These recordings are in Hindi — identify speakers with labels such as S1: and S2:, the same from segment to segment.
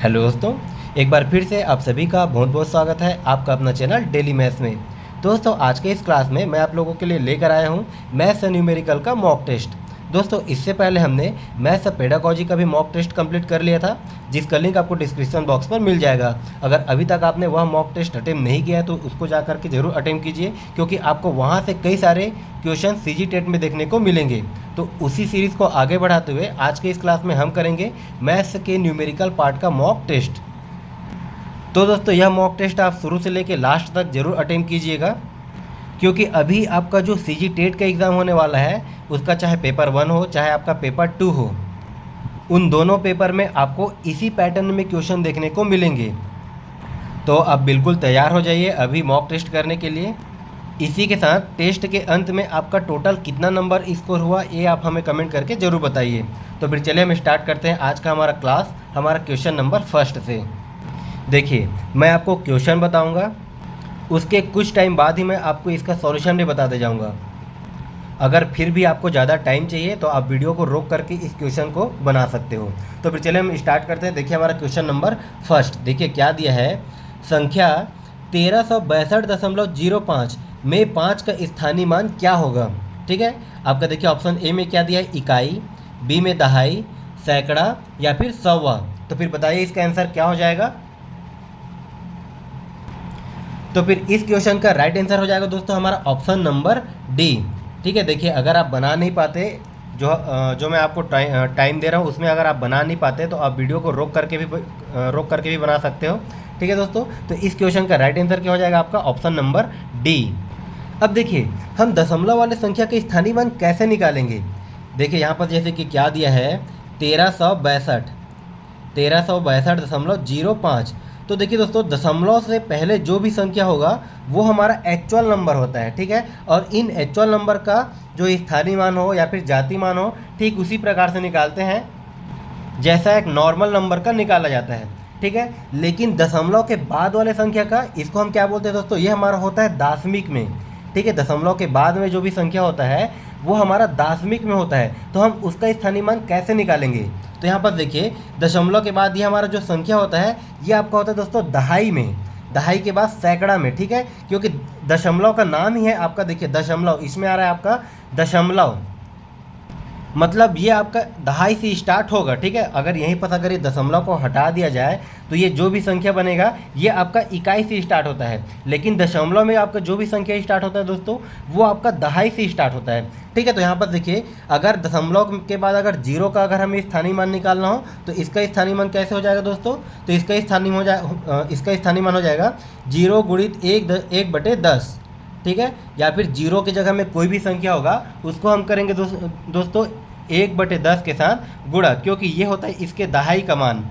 S1: हेलो दोस्तों, एक बार फिर से आप सभी का बहुत बहुत स्वागत है आपका अपना चैनल डेली मैथ्स में। दोस्तों, आज के इस क्लास में मैं आप लोगों के लिए लेकर आया हूँ मैथ्स एंड न्यूमेरिकल का मॉक टेस्ट। दोस्तों, इससे पहले हमने मैथ्स और पेडागॉजी का भी मॉक टेस्ट कंप्लीट कर लिया था, जिसका लिंक आपको डिस्क्रिप्शन बॉक्स पर मिल जाएगा। अगर अभी तक आपने वह मॉक टेस्ट अटेम्प्ट नहीं किया है तो उसको जा करके ज़रूर अटेम्प्ट कीजिए, क्योंकि आपको वहाँ से कई सारे क्वेश्चन सीजी टेट में देखने को मिलेंगे। तो उसी सीरीज़ को आगे बढ़ाते हुए आज के इस क्लास में हम करेंगे मैथ्स के न्यूमेरिकल पार्ट का मॉक टेस्ट। तो दोस्तों, यह मॉक टेस्ट आप शुरू से लेकर लास्ट तक जरूर अटेम्प्ट कीजिएगा, क्योंकि अभी आपका जो सीजी टेट का एग्ज़ाम होने वाला है उसका चाहे पेपर 1 हो चाहे आपका पेपर 2 हो, उन दोनों पेपर में आपको इसी पैटर्न में क्वेश्चन देखने को मिलेंगे। तो आप बिल्कुल तैयार हो जाइए अभी मॉक टेस्ट करने के लिए। इसी के साथ टेस्ट के अंत में आपका टोटल कितना नंबर स्कोर हुआ ये आप हमें कमेंट करके ज़रूर बताइए। तो फिर चलिए हम स्टार्ट करते हैं आज का हमारा क्लास, हमारा क्वेश्चन नंबर फर्स्ट से। देखिए, मैं आपको क्वेश्चन बताऊंगा, उसके कुछ टाइम बाद ही मैं आपको इसका सॉल्यूशन भी बताते जाऊंगा। अगर फिर भी आपको ज़्यादा टाइम चाहिए तो आप वीडियो को रोक करके इस क्वेश्चन को बना सकते हो। तो फिर चलिए हम स्टार्ट करते हैं। देखिए, हमारा क्वेश्चन नंबर फर्स्ट देखिए क्या दिया है। संख्या 1362.05 में 5 का स्थानीय मान क्या होगा। ठीक है, आपका देखिए ऑप्शन ए में क्या दिया है, इकाई, बी में दहाई, सैकड़ा या फिर सौवा। तो फिर बताइए इसका आंसर क्या हो जाएगा। तो फिर इस क्वेश्चन का राइट आंसर हो जाएगा दोस्तों हमारा ऑप्शन नंबर डी। ठीक है, देखिए अगर आप बना नहीं पाते, जो मैं आपको टाइम दे रहा हूँ उसमें अगर आप बना नहीं पाते तो आप वीडियो को रोक करके भी बना सकते हो। ठीक है दोस्तों, तो इस क्वेश्चन का राइट आंसर क्या हो जाएगा आपका ऑप्शन नंबर डी। अब देखिए, हम दशमलव वाले संख्या के स्थानीय मान कैसे निकालेंगे। देखिए यहाँ पर जैसे कि क्या दिया है, 1362.05। तो देखिए दोस्तों, दशमलव से पहले जो भी संख्या होगा वो हमारा एक्चुअल नंबर होता है। ठीक है, और इन एक्चुअल नंबर का जो स्थानीय मान हो या फिर जाति मान हो, ठीक उसी प्रकार से निकालते हैं जैसा एक नॉर्मल नंबर का निकाला जाता है। ठीक है, लेकिन दशमलव के बाद वाले संख्या का, इसको हम क्या बोलते हैं दोस्तों, ये हमारा होता है दाशमिक में। ठीक है, दशमलव के बाद में जो भी संख्या होता है वो हमारा दाशमिक में होता है। तो हम उसका स्थानीय मान कैसे निकालेंगे। तो यहाँ पर देखिए, दशमलव के बाद ये हमारा जो संख्या होता है ये आपका होता है दोस्तों दहाई में, दहाई के बाद सैकड़ा में। ठीक है, क्योंकि दशमलव का नाम ही है आपका, देखिए दशमलव, इसमें आ रहा है आपका दशमलव, मतलब ये आपका दहाई से स्टार्ट होगा। ठीक है, अगर यहीं पर अगर ये दशमलव को हटा दिया जाए तो ये जो भी संख्या बनेगा ये आपका इकाई से स्टार्ट होता है, लेकिन दशमलव में आपका जो भी संख्या स्टार्ट होता है दोस्तों वो आपका दहाई से स्टार्ट होता है। ठीक है, तो यहाँ पर देखिए, अगर दशमलव के बाद अगर जीरो का अगर हमें स्थानीय मान निकालना हो तो इसका स्थानीय मान कैसे हो जाएगा दोस्तों। तो इसका स्थानीय मान हो जाएगा 0 गुणित 1/10। ठीक है, या फिर जीरो की जगह में कोई भी संख्या होगा उसको हम करेंगे दोस्तों 1/10 के साथ गुणा, क्योंकि ये होता है इसके दहाई का मान।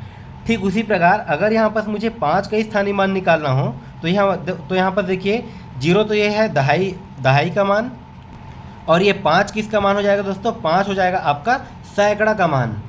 S1: ठीक उसी प्रकार अगर यहाँ पर मुझे 5 का स्थानीय मान निकालना हो तो यहाँ पर देखिए, जीरो तो ये है दहाई का मान, और ये 5 किसका मान हो जाएगा दोस्तों, 5 हो जाएगा आपका सैकड़ा का मान।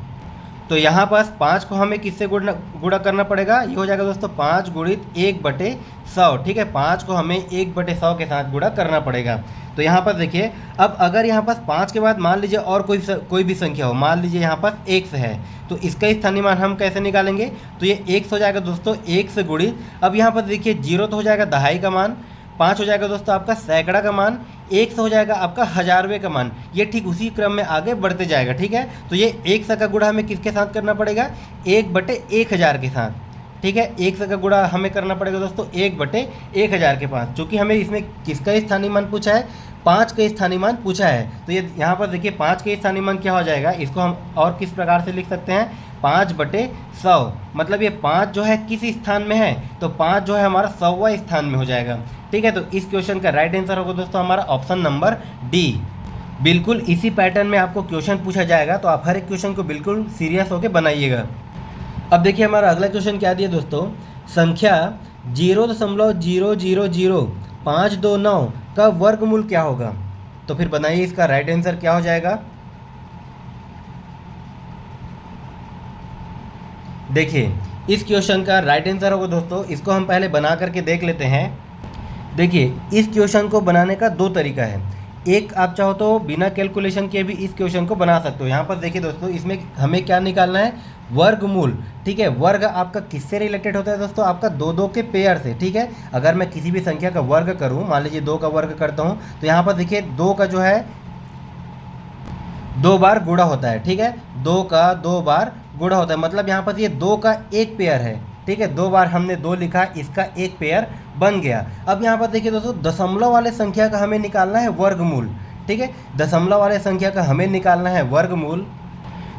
S1: तो यहाँ पर 5 को हमें किससे गुणा करना पड़ेगा, ये हो जाएगा दोस्तों 5 गुणित 1/100। ठीक है, 5 को हमें 1/100 के साथ गुणा करना पड़ेगा। तो यहाँ पर देखिए, अब अगर यहाँ पर 5 के बाद मान लीजिए और कोई भी संख्या हो, मान लीजिए यहाँ पर x है, तो इसका स्थानीय मान हम कैसे निकालेंगे। तो ये x हो जाएगा दोस्तों 1 से गुणित, अब यहाँ पर देखिए 0 तो हो जाएगा दहाई का मान, 5 हो जाएगा दोस्तों आपका सैकड़ा का मान, 1 हो जाएगा आपका हजारवे का मान। ये ठीक उसी क्रम में आगे बढ़ते जाएगा। ठीक है, तो ये 100 का गुणा हमें किसके साथ करना पड़ेगा, 1/1000 के साथ। ठीक है, 100 का गुणा हमें करना पड़ेगा दोस्तों 1/1000 के पास, चूँकि हमें इसमें किसका स्थानीय मान पूछा है, 5 का स्थानीय मान पूछा है। तो ये यहाँ पर देखिए 5 का स्थानीय मान क्या हो जाएगा, इसको हम और किस प्रकार से लिख सकते हैं, 5/100। मतलब ये 5 जो है किस स्थान में है, तो 5 जो है हमारा 100वां स्थान में हो जाएगा। ठीक है, तो इस क्वेश्चन का राइट आंसर होगा दोस्तों हमारा ऑप्शन नंबर डी। बिल्कुल इसी पैटर्न में आपको क्वेश्चन पूछा जाएगा, तो आप हर एक क्वेश्चन को बिल्कुल सीरियस होकर बनाइएगा। अब देखिए हमारा अगला क्वेश्चन क्या दिया दोस्तों, संख्या 0.0000529 का वर्गमूल क्या होगा। तो फिर बनाइए इसका राइट आंसर क्या हो जाएगा। देखिए, इस क्वेश्चन का राइट आंसर होगा दोस्तों, इसको हम पहले बना करके देख लेते हैं। देखिए, इस क्वेश्चन को बनाने का 2 तरीका है। एक, आप चाहो तो बिना कैलकुलेशन के भी इस क्वेश्चन को बना सकते हो। यहाँ पर देखिए दोस्तों, इसमें हमें क्या निकालना है, वर्गमूल, ठीक है। वर्ग आपका किससे रिलेटेड होता है दोस्तों, आपका दो दो के पेयर से, ठीक है। अगर मैं किसी भी संख्या का वर्ग करूं, मान लीजिए 2 का वर्ग करता हूं, तो यहाँ पर देखिए 2 का जो है 2 बार गुणा होता है, ठीक है। 2 का 2 बार गुणा होता है, मतलब यहाँ पर ये 2 का एक पेयर है, ठीक है। 2 बार हमने 2 लिखा, इसका एक पेयर बन गया। अब यहाँ पर देखिए दोस्तों, दशमलव वाले संख्या का हमें निकालना है वर्गमूल, ठीक है। दशमलव वाले संख्या का हमें निकालना है वर्गमूल।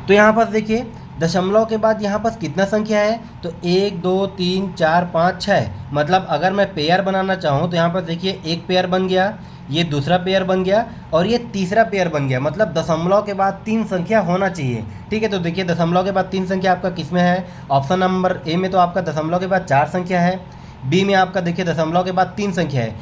S1: तो यहाँ पर देखिए दशमलव के बाद यहाँ पर कितना संख्या है, तो 1 2 3 4 5 6, मतलब अगर मैं पेयर बनाना चाहूँ तो यहाँ पर देखिए एक पेयर बन गया, ये दूसरा पेयर बन गया और ये तीसरा पेयर बन गया, मतलब दशमलव के बाद 3 संख्या होना चाहिए, ठीक है। तो देखिए दशमलव के बाद 3 संख्या आपका किस में है, ऑप्शन नंबर ए में तो आपका दशमलव के बाद 4 संख्या है, बी में आपका देखिए दशमलव के बाद 3 संख्या है,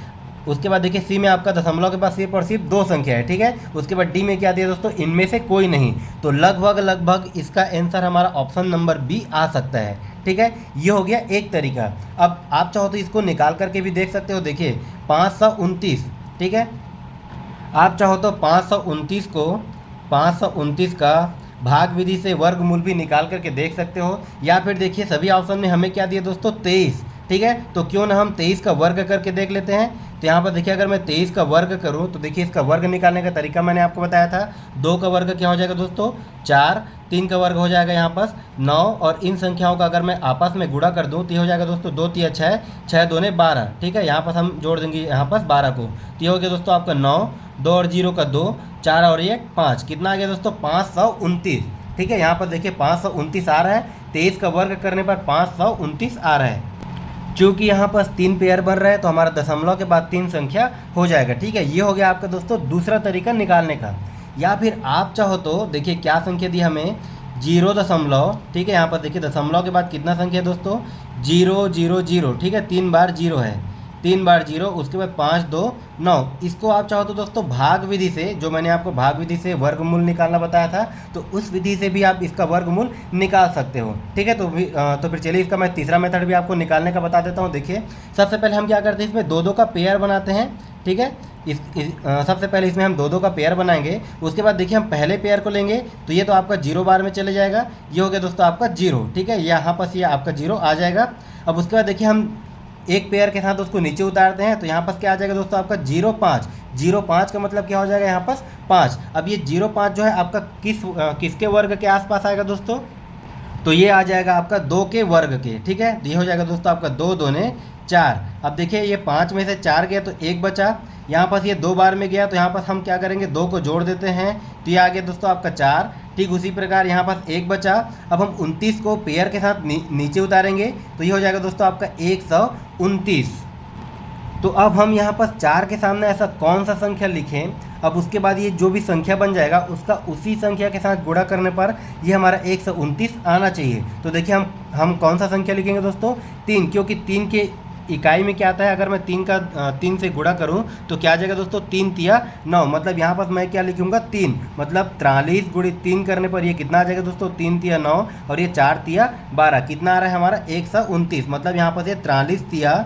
S1: उसके बाद देखिए सी में आपका दशमलव के बाद सिर्फ और सिर्फ 2 संख्या है, ठीक है। उसके बाद डी में क्या दिया दोस्तों, इनमें से कोई नहीं। तो लगभग इसका आंसर हमारा ऑप्शन नंबर बी आ सकता है, ठीक है। ये हो गया एक तरीका। अब आप चाहो तो इसको निकाल करके भी देख सकते हो। देखिए 529, ठीक है। आप चाहो तो 529 को 529 का भाग विधि से वर्गमूल भी निकाल करके देख सकते हो, या फिर देखिए सभी ऑप्शन में हमें क्या दिया दोस्तों, 23, ठीक है। तो क्यों ना हम 23 का वर्ग करके देख लेते हैं। तो यहाँ पर देखिए अगर मैं 23 का वर्ग करूँ तो देखिए इसका वर्ग निकालने का तरीका मैंने आपको बताया था। 2 का वर्ग क्या हो जाएगा दोस्तों, 4, 3 का वर्ग हो जाएगा यहाँ पर 9, और इन संख्याओं का अगर मैं आपस में गुणा कर दूँ तो ये हो जाएगा दोस्तों 2 3 6, 6 2 12, ठीक है। यहाँ पर हम जोड़ देंगे यहाँ पर 12 को, तो ये हो गया दोस्तों आपका 9, 2 और 0 का 2, 4 और 1 5, कितना आ गया दोस्तों 529, ठीक है। यहाँ पर देखिए 529 आ रहा है, 23 का वर्ग करने पर 529 आ रहा है। चूँकि यहाँ पर 3 पेयर बन रहा है तो हमारा दशमलव के बाद 3 संख्या हो जाएगा, ठीक है। ये हो गया आपका दोस्तों दूसरा तरीका निकालने का। या फिर आप चाहो तो देखिए क्या संख्या दी हमें, 0 ठीक है। यहाँ पर देखिए दशमलव के बाद कितना संख्या है दोस्तों, 0 0 0, ठीक है। 3 बार 0 है, 3 बार 0, उसके बाद 5 2 9। इसको आप चाहो तो दोस्तों भाग विधि से, जो मैंने आपको भाग विधि से वर्गमूल निकालना बताया था, तो उस विधि से भी आप इसका वर्गमूल निकाल सकते हो, ठीक है। तो फिर चलिए इसका मैं तीसरा मेथड भी आपको निकालने का बता देता हूँ। देखिए सबसे पहले हम क्या करते हैं, इसमें 2 2 का पेयर बनाते हैं, ठीक है। सबसे पहले इसमें हम 2 2 का पेयर बनाएंगे। उसके बाद देखिए हम पहले पेयर को लेंगे तो ये तो आपका 0 बार में चले जाएगा, ये हो गया दोस्तों आपका 0, ठीक है। यहाँ पर ये आपका 0 आ जाएगा। अब उसके बाद देखिए हम एक पेयर के साथ उसको नीचे उतारते हैं, तो यहाँ पर क्या आ जाएगा दोस्तों आपका 0 5, 0 5 का मतलब क्या हो जाएगा यहाँ पर 5। अब ये 0 5 जो है आपका किसके वर्ग के आसपास आएगा दोस्तों, तो ये आ जाएगा आपका 2 के वर्ग के, ठीक है। ये हो जाएगा दोस्तों आपका 2 2 4। अब देखिए ये 5 में से 4 गया तो 1 बचा, यहाँ पर ये 2 बार में गया तो यहाँ पर हम क्या करेंगे, 2 को जोड़ देते हैं, तो ये आ गया दोस्तों आपका 4, ठीक। उसी प्रकार यहाँ पर 1 बचा। अब हम 29 को पेयर के साथ नीचे उतारेंगे तो ये हो जाएगा दोस्तों आपका 129। तो अब हम यहाँ पर 4 के सामने ऐसा कौन सा संख्या लिखें, अब उसके बाद ये जो भी संख्या बन जाएगा उसका उसी संख्या के साथ गुणा करने पर ये हमारा 129 आना चाहिए। तो देखिए हम कौन सा संख्या लिखेंगे दोस्तों, 3, क्योंकि 3 के इकाई में क्या आता है, अगर मैं 3 से गुणा करूं तो क्या आ जाएगा दोस्तों 3 तिया 9, मतलब यहाँ पर मैं क्या लिखूंगा 3, मतलब 43 गुणित 3 करने पर ये कितना आ जाएगा दोस्तों 3 तिया 9 और ये 4 तिया 12, कितना आ रहा है हमारा 129, मतलब यहाँ पर ये 43 तिया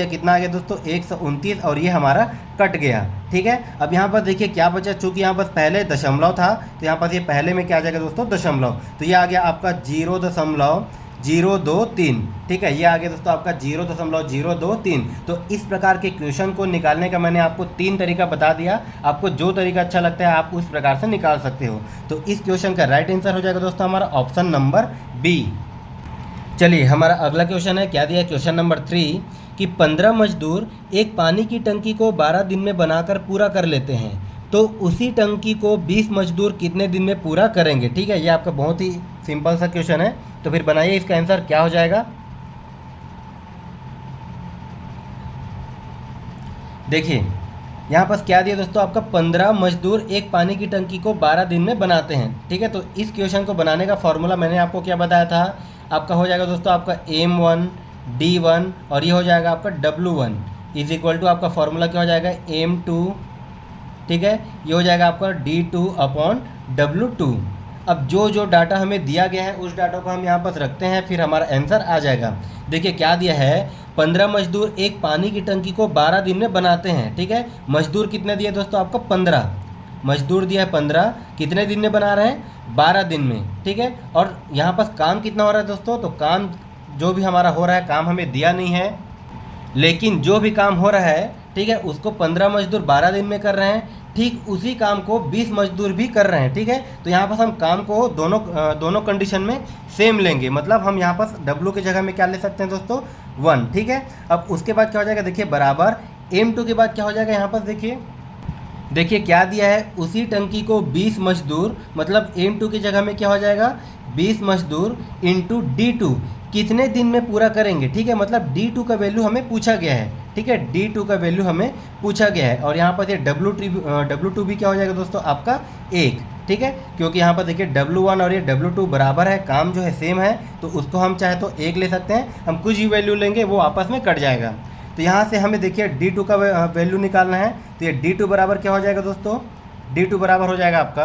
S1: कितना आ गया दोस्तों 129, और ये हमारा कट गया, ठीक है। अब यहाँ पर देखिए क्या बचा, चूँकि यहाँ पर पहले दशमलव था तो यहाँ पर ये पहले में क्या आ जाएगा दोस्तों दशमलव, तो ये आ गया आपका 0.023, ठीक है। ये आ गया दोस्तों आपका 0.023। तो इस प्रकार के क्वेश्चन को निकालने का मैंने आपको 3 तरीका बता दिया, आपको जो तरीका अच्छा लगता है आप उस प्रकार से निकाल सकते हो। तो इस क्वेश्चन का राइट आंसर हो जाएगा दोस्तों हमारा ऑप्शन नंबर बी। चलिए हमारा अगला क्वेश्चन है, क्या दिया है क्वेश्चन नंबर 3 कि 15 मजदूर एक पानी की टंकी को 12 दिन में बनाकर पूरा कर लेते हैं, तो उसी टंकी को 20 मजदूर कितने दिन में पूरा करेंगे, ठीक है। ये आपका बहुत ही सिंपल सा क्वेश्चन है, तो फिर बनाइए इसका आंसर क्या हो जाएगा। देखिए यहाँ पर क्या दिया दोस्तों आपका 15 मजदूर एक पानी की टंकी को 12 दिन में बनाते हैं, ठीक है। तो इस क्वेश्चन को बनाने का फॉर्मूला मैंने आपको क्या बताया था, आपका हो जाएगा दोस्तों आपका M1 D1 और ये हो जाएगा आपका W1 इज इक्वल टू आपका फॉर्मूला क्या हो जाएगा M2, ठीक है। ये हो जाएगा आपका D2 अपॉन W2। अब जो डाटा हमें दिया गया है उस डाटा को हम यहाँ पर रखते हैं, फिर हमारा आंसर आ जाएगा। देखिए क्या दिया है, 15 मजदूर एक पानी की टंकी को 12 दिन में बनाते हैं, ठीक है। मजदूर कितने दिए दोस्तों आपको 15, मजदूर दिया है 15, कितने दिन में बना रहे हैं, 12 दिन में, ठीक है। और यहाँ पर काम कितना हो रहा है दोस्तों, तो काम जो भी हमारा हो रहा है, काम हमें दिया नहीं है, लेकिन जो भी काम हो रहा है, ठीक है, उसको 15 मजदूर 12 दिन में कर रहे हैं, ठीक उसी काम को 20 मजदूर भी कर रहे हैं, ठीक है। तो यहाँ पर हम काम को दोनों कंडीशन में सेम लेंगे, मतलब हम यहाँ पर W की जगह में क्या ले सकते हैं दोस्तों, 1, ठीक है। अब उसके बाद क्या हो जाएगा, देखिए बराबर M2 के बाद क्या हो जाएगा, यहाँ पर देखिए क्या दिया है, उसी टंकी को 20 मजदूर, मतलब M2 की जगह में क्या हो जाएगा, 20 मजदूर इंटू D2 कितने दिन में पूरा करेंगे, ठीक है। मतलब D2 का वैल्यू हमें पूछा गया है, ठीक है, D2 का वैल्यू हमें पूछा गया है। और यहाँ पर ये W2 भी क्या हो जाएगा दोस्तों, आपका 1, ठीक है, क्योंकि यहाँ पर देखिए W1 और ये W2 बराबर है, काम जो है सेम है, तो उसको हम चाहे तो 1 ले सकते हैं, हम कुछ भी वैल्यू लेंगे वो आपस में कट जाएगा। तो यहाँ से हमें देखिए D2 का वैल्यू निकालना है, तो ये D2 बराबर क्या हो जाएगा दोस्तों, D2 बराबर हो जाएगा आपका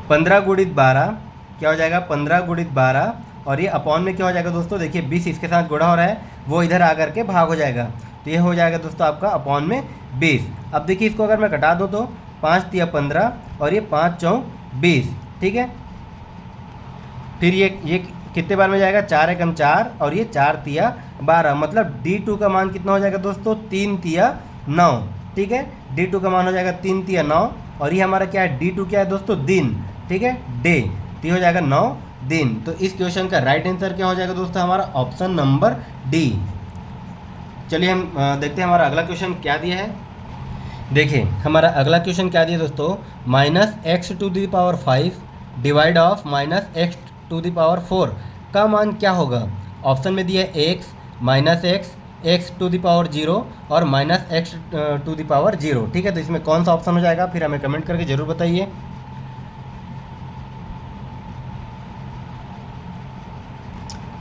S1: 15 गुणित 12, क्या हो जाएगा 15 गुणित 12, और ये अपॉन में क्या हो जाएगा दोस्तों, देखिए 20 इसके साथ गुणा हो रहा है, वो इधर आकर के भाग हो जाएगा, तो ये हो जाएगा दोस्तों आपका अपॉन में 20। अब देखिए इसको अगर मैं कटा दूँ तो 5 तिया 15 और ये 5 चौं 20, ठीक है। फिर ये कितने बार में जाएगा, 4 एकम 4 और ये 4 तिया 12, मतलब D2 का मान कितना हो जाएगा दोस्तों, 3 तिया 9, ठीक है। D2 का मान हो जाएगा 3 तिया 9, और ये हमारा क्या है, D2 क्या है दोस्तों, दिन, ठीक है, डे, तो हो जाएगा 9 दिन। तो इस क्वेश्चन का राइट आंसर क्या हो जाएगा दोस्तों, हमारा ऑप्शन नंबर डी। चलिए हम देखते हैं हमारा अगला क्वेश्चन क्या दिया है। देखिए हमारा अगला क्वेश्चन क्या दिया दोस्तों, -x⁵ डिवाइड ऑफ -x⁴ का मान क्या होगा। ऑप्शन में दिया है x, -x, x⁴ और -x⁴, ठीक है। तो इसमें कौन सा ऑप्शन हो जाएगा, फिर हमें कमेंट करके ज़रूर बताइए।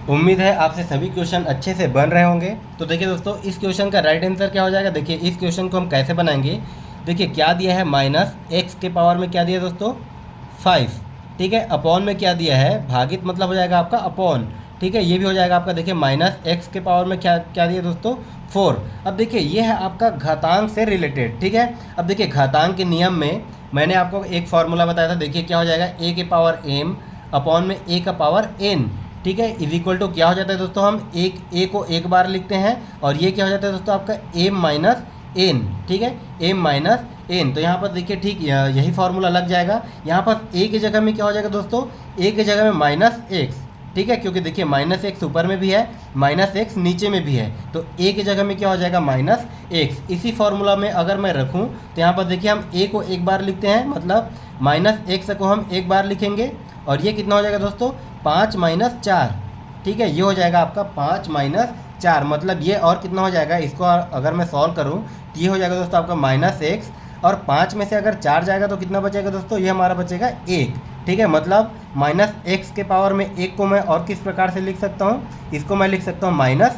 S1: उम्मीद है आपसे सभी क्वेश्चन अच्छे से बन रहे होंगे। तो देखिए दोस्तों, इस क्वेश्चन का राइट आंसर क्या हो जाएगा, देखिए इस क्वेश्चन को हम कैसे बनाएंगे। देखिए क्या दिया है, -x के पावर में क्या दिया है दोस्तों, 5, ठीक है। अपॉन में क्या दिया है, भागित मतलब हो जाएगा आपका अपॉन, ठीक है। ये भी हो जाएगा आपका, देखिए -x के पावर में क्या दिया दोस्तों, 4। अब देखिए ये है आपका घातांक से रिलेटेड, ठीक है। अब देखिए घातांक के नियम में मैंने आपको एक फार्मूला बताया था, देखिए क्या हो जाएगा, a के पावर m अपॉन में a का पावर n, ठीक है, इज इक्वल टू क्या हो जाता है दोस्तों, हम a को एक बार लिखते हैं, और ये क्या हो जाता है दोस्तों आपका m-n, ठीक है, m-n। तो यहाँ पर देखिए ठीक यही फार्मूला लग जाएगा। यहाँ पर a की जगह में क्या हो जाएगा दोस्तों, a की जगह में -x, ठीक है, क्योंकि देखिए -x ऊपर में भी है, -x नीचे में भी है, तो a की जगह में क्या हो जाएगा, -x। इसी फार्मूला में अगर मैं रखूँ तो यहाँ पर देखिए हम a को एक बार लिखते हैं, मतलब -x को हम एक बार लिखेंगे, और ये कितना हो जाएगा दोस्तों, 5 - 4, ठीक है, ये हो जाएगा आपका 5 - 4, मतलब ये और कितना हो जाएगा, इसको अगर मैं सॉल्व करूँ तो ये हो जाएगा दोस्तों आपका -x, और 5 में से अगर 4 जाएगा तो कितना बचेगा दोस्तों, ये हमारा बचेगा 1, ठीक है। मतलब -x के पावर में 1 को मैं और किस प्रकार से लिख सकता हूँ, इसको मैं लिख सकता हूँ -x,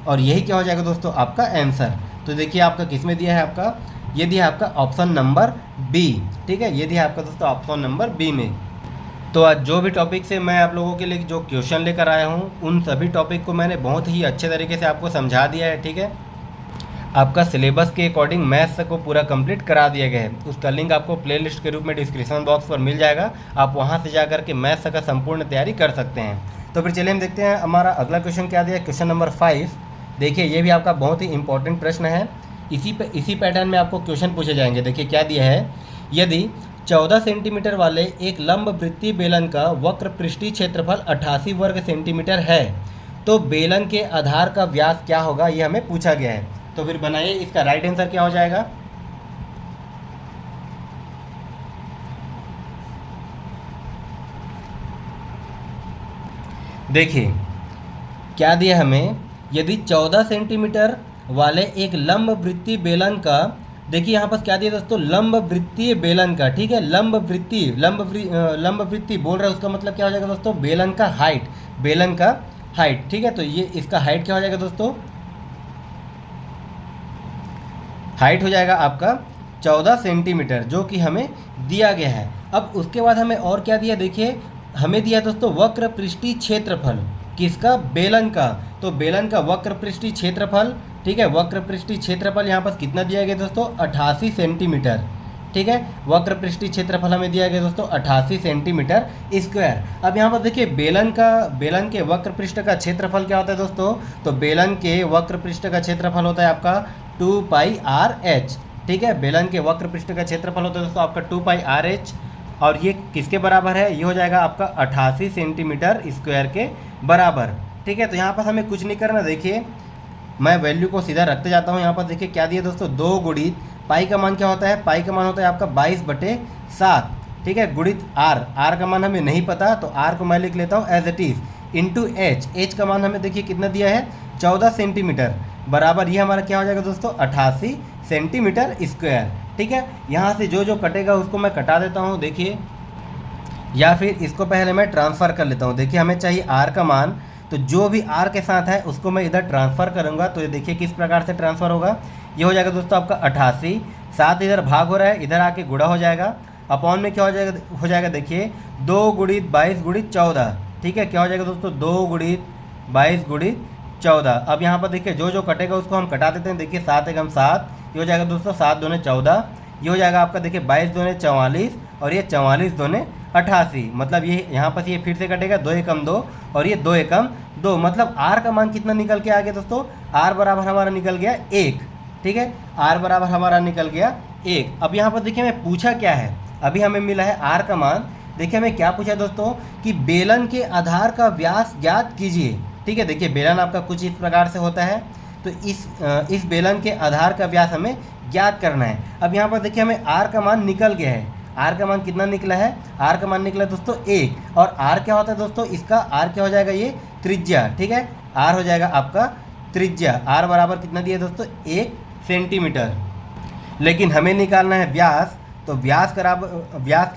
S1: और यही क्या हो जाएगा दोस्तों आपका आंसर। तो देखिए आपका किस में दिया है, आपका ये दिया है आपका ऑप्शन नंबर बी, ठीक है, ये दिया है आपका दोस्तों ऑप्शन नंबर बी में। तो आज जो भी टॉपिक से मैं आप लोगों के लिए जो क्वेश्चन लेकर आया हूँ, उन सभी टॉपिक को मैंने बहुत ही अच्छे तरीके से आपको समझा दिया है, ठीक है। आपका सिलेबस के अकॉर्डिंग मैथ्स को पूरा कंप्लीट करा दिया गया है। उसका लिंक आपको प्लेलिस्ट के रूप में डिस्क्रिप्शन बॉक्स पर मिल जाएगा, आप वहाँ से जा करके मैथ्स का संपूर्ण तैयारी कर सकते हैं। तो फिर चलिए हम देखते हैं हमारा अगला क्वेश्चन क्या दिया है, क्वेश्चन नंबर 5। देखिए ये भी आपका बहुत ही इंपॉर्टेंट प्रश्न है, इसी पैटर्न में आपको क्वेश्चन पूछे जाएंगे। देखिए क्या दिया है, यदि 14 सेंटीमीटर वाले एक लंब वृत्तीय बेलन का वक्र पृष्ठीय क्षेत्रफल 88 वर्ग सेंटीमीटर है, तो बेलन के आधार का व्यास क्या होगा, ये हमें पूछा गया है। तो फिर बनाइए, इसका राइट आंसर क्या हो जाएगा। देखिए क्या दिया हमें, यदि 14 सेंटीमीटर वाले एक लंब वृत्तीय बेलन का, देखिए यहाँ पर क्या दिया दोस्तों, लंब वृत्तीय बेलन का, ठीक है, लंब वृत्तीय बोल रहा है, उसका मतलब क्या हो जाएगा दोस्तों, बेलन का हाइट, ठीक है। तो ये इसका हाइट क्या हो जाएगा दोस्तों, हाइट हो जाएगा आपका 14 सेंटीमीटर, जो कि हमें दिया गया है। अब उसके बाद हमें और क्या दिया, देखिए हमें दिया दोस्तों वक्र पृष्ठीय क्षेत्रफल, किसका, बेलन का। तो बेलन का वक्र पृष्ठीय क्षेत्रफल, ठीक है, वक्र पृष्ठीय क्षेत्रफल यहाँ पर कितना दिया गया दोस्तों, 88 सेंटीमीटर, ठीक है। वक्र पृष्ठीय क्षेत्रफल हमें दिया गया दोस्तों 88 सेंटीमीटर स्क्वायर। अब यहाँ पर देखिए बेलन के वक्र पृष्ठ का क्षेत्रफल क्या होता है दोस्तों, तो बेलन के वक्र पृष्ठ का क्षेत्रफल होता है आपका 2πr/h, ठीक है। बेलन के वक्र पृष्ठ का क्षेत्रफल होता है दोस्तों आपका 2πr/h, और ये किसके बराबर है, ये हो जाएगा आपका 88 सेंटीमीटर स्क्वायर के बराबर, ठीक है। तो यहाँ पर हमें कुछ नहीं करना, देखिए मैं वैल्यू को सीधा रखते जाता हूँ। यहाँ पर देखिए क्या दिया दोस्तों, 2 गुणित पाई का मान क्या होता है, पाई का मान होता है आपका 22/7, ठीक है, गुणित आर का मान हमें नहीं पता, तो आर को मैं लिख लेता हूँ as it is, into H का मान हमें देखिए कितना दिया है 14 सेंटीमीटर, बराबर ये हमारा क्या हो जाएगा दोस्तों 88 सेंटीमीटर स्क्वायर, ठीक है। यहाँ से जो कटेगा उसको मैं कटा देता हूँ, देखिए, या फिर इसको पहले मैं ट्रांसफ़र कर लेता हूँ। देखिए हमें चाहिए आर का मान, तो जो भी आर के साथ है उसको मैं इधर ट्रांसफ़र करूँगा, तो ये देखिए किस प्रकार से ट्रांसफ़र होगा, ये हो जाएगा दोस्तों आपका 88, 7 इधर भाग हो रहा है, इधर आके गुणा हो जाएगा, अपॉन में क्या हो जाएगा देखिए 2 गुणित 22 गुणित 14, ठीक है। क्या हो जाएगा दोस्तों 2 गुणित 22 गुणित 14। अब यहाँ पर देखिए जो कटेगा उसको हम कटा देते हैं, देखिए 7 एकम 7, ये हो जाएगा दोस्तों 7 दूने 14, ये हो जाएगा आपका देखिए 22 दूने 44, और ये 44 दूने 88, मतलब ये यहाँ पर ये फिर से कटेगा 2 एकम 2, और ये 2 एकम 2, मतलब आर का मान कितना निकल के आ गया दोस्तों, आर बराबर हमारा निकल गया 1, ठीक है, आर बराबर हमारा निकल गया 1। अब यहाँ पर देखिए हमें पूछा क्या है, अभी हमें मिला है आर का मान, देखिए हमें क्या पूछा दोस्तों कि बेलन के आधार का व्यास ज्ञात कीजिए, ठीक है। देखिए बेलन आपका कुछ इस प्रकार से होता है, तो इस बेलन के आधार का व्यास हमें ज्ञात करना है। अब यहाँ पर देखिए हमें आर का मान निकल गया है, आर का मान कितना निकला है, आर का मान निकला है दोस्तों 1, और आर क्या होता है दोस्तों, इसका आर क्या हो जाएगा, ये त्रिज्या, ठीक है, आर हो जाएगा आपका त्रिज्या, आर बराबर कितना दिया दोस्तों 1 सेंटीमीटर। लेकिन हमें निकालना है व्यास, तो व्यास क्या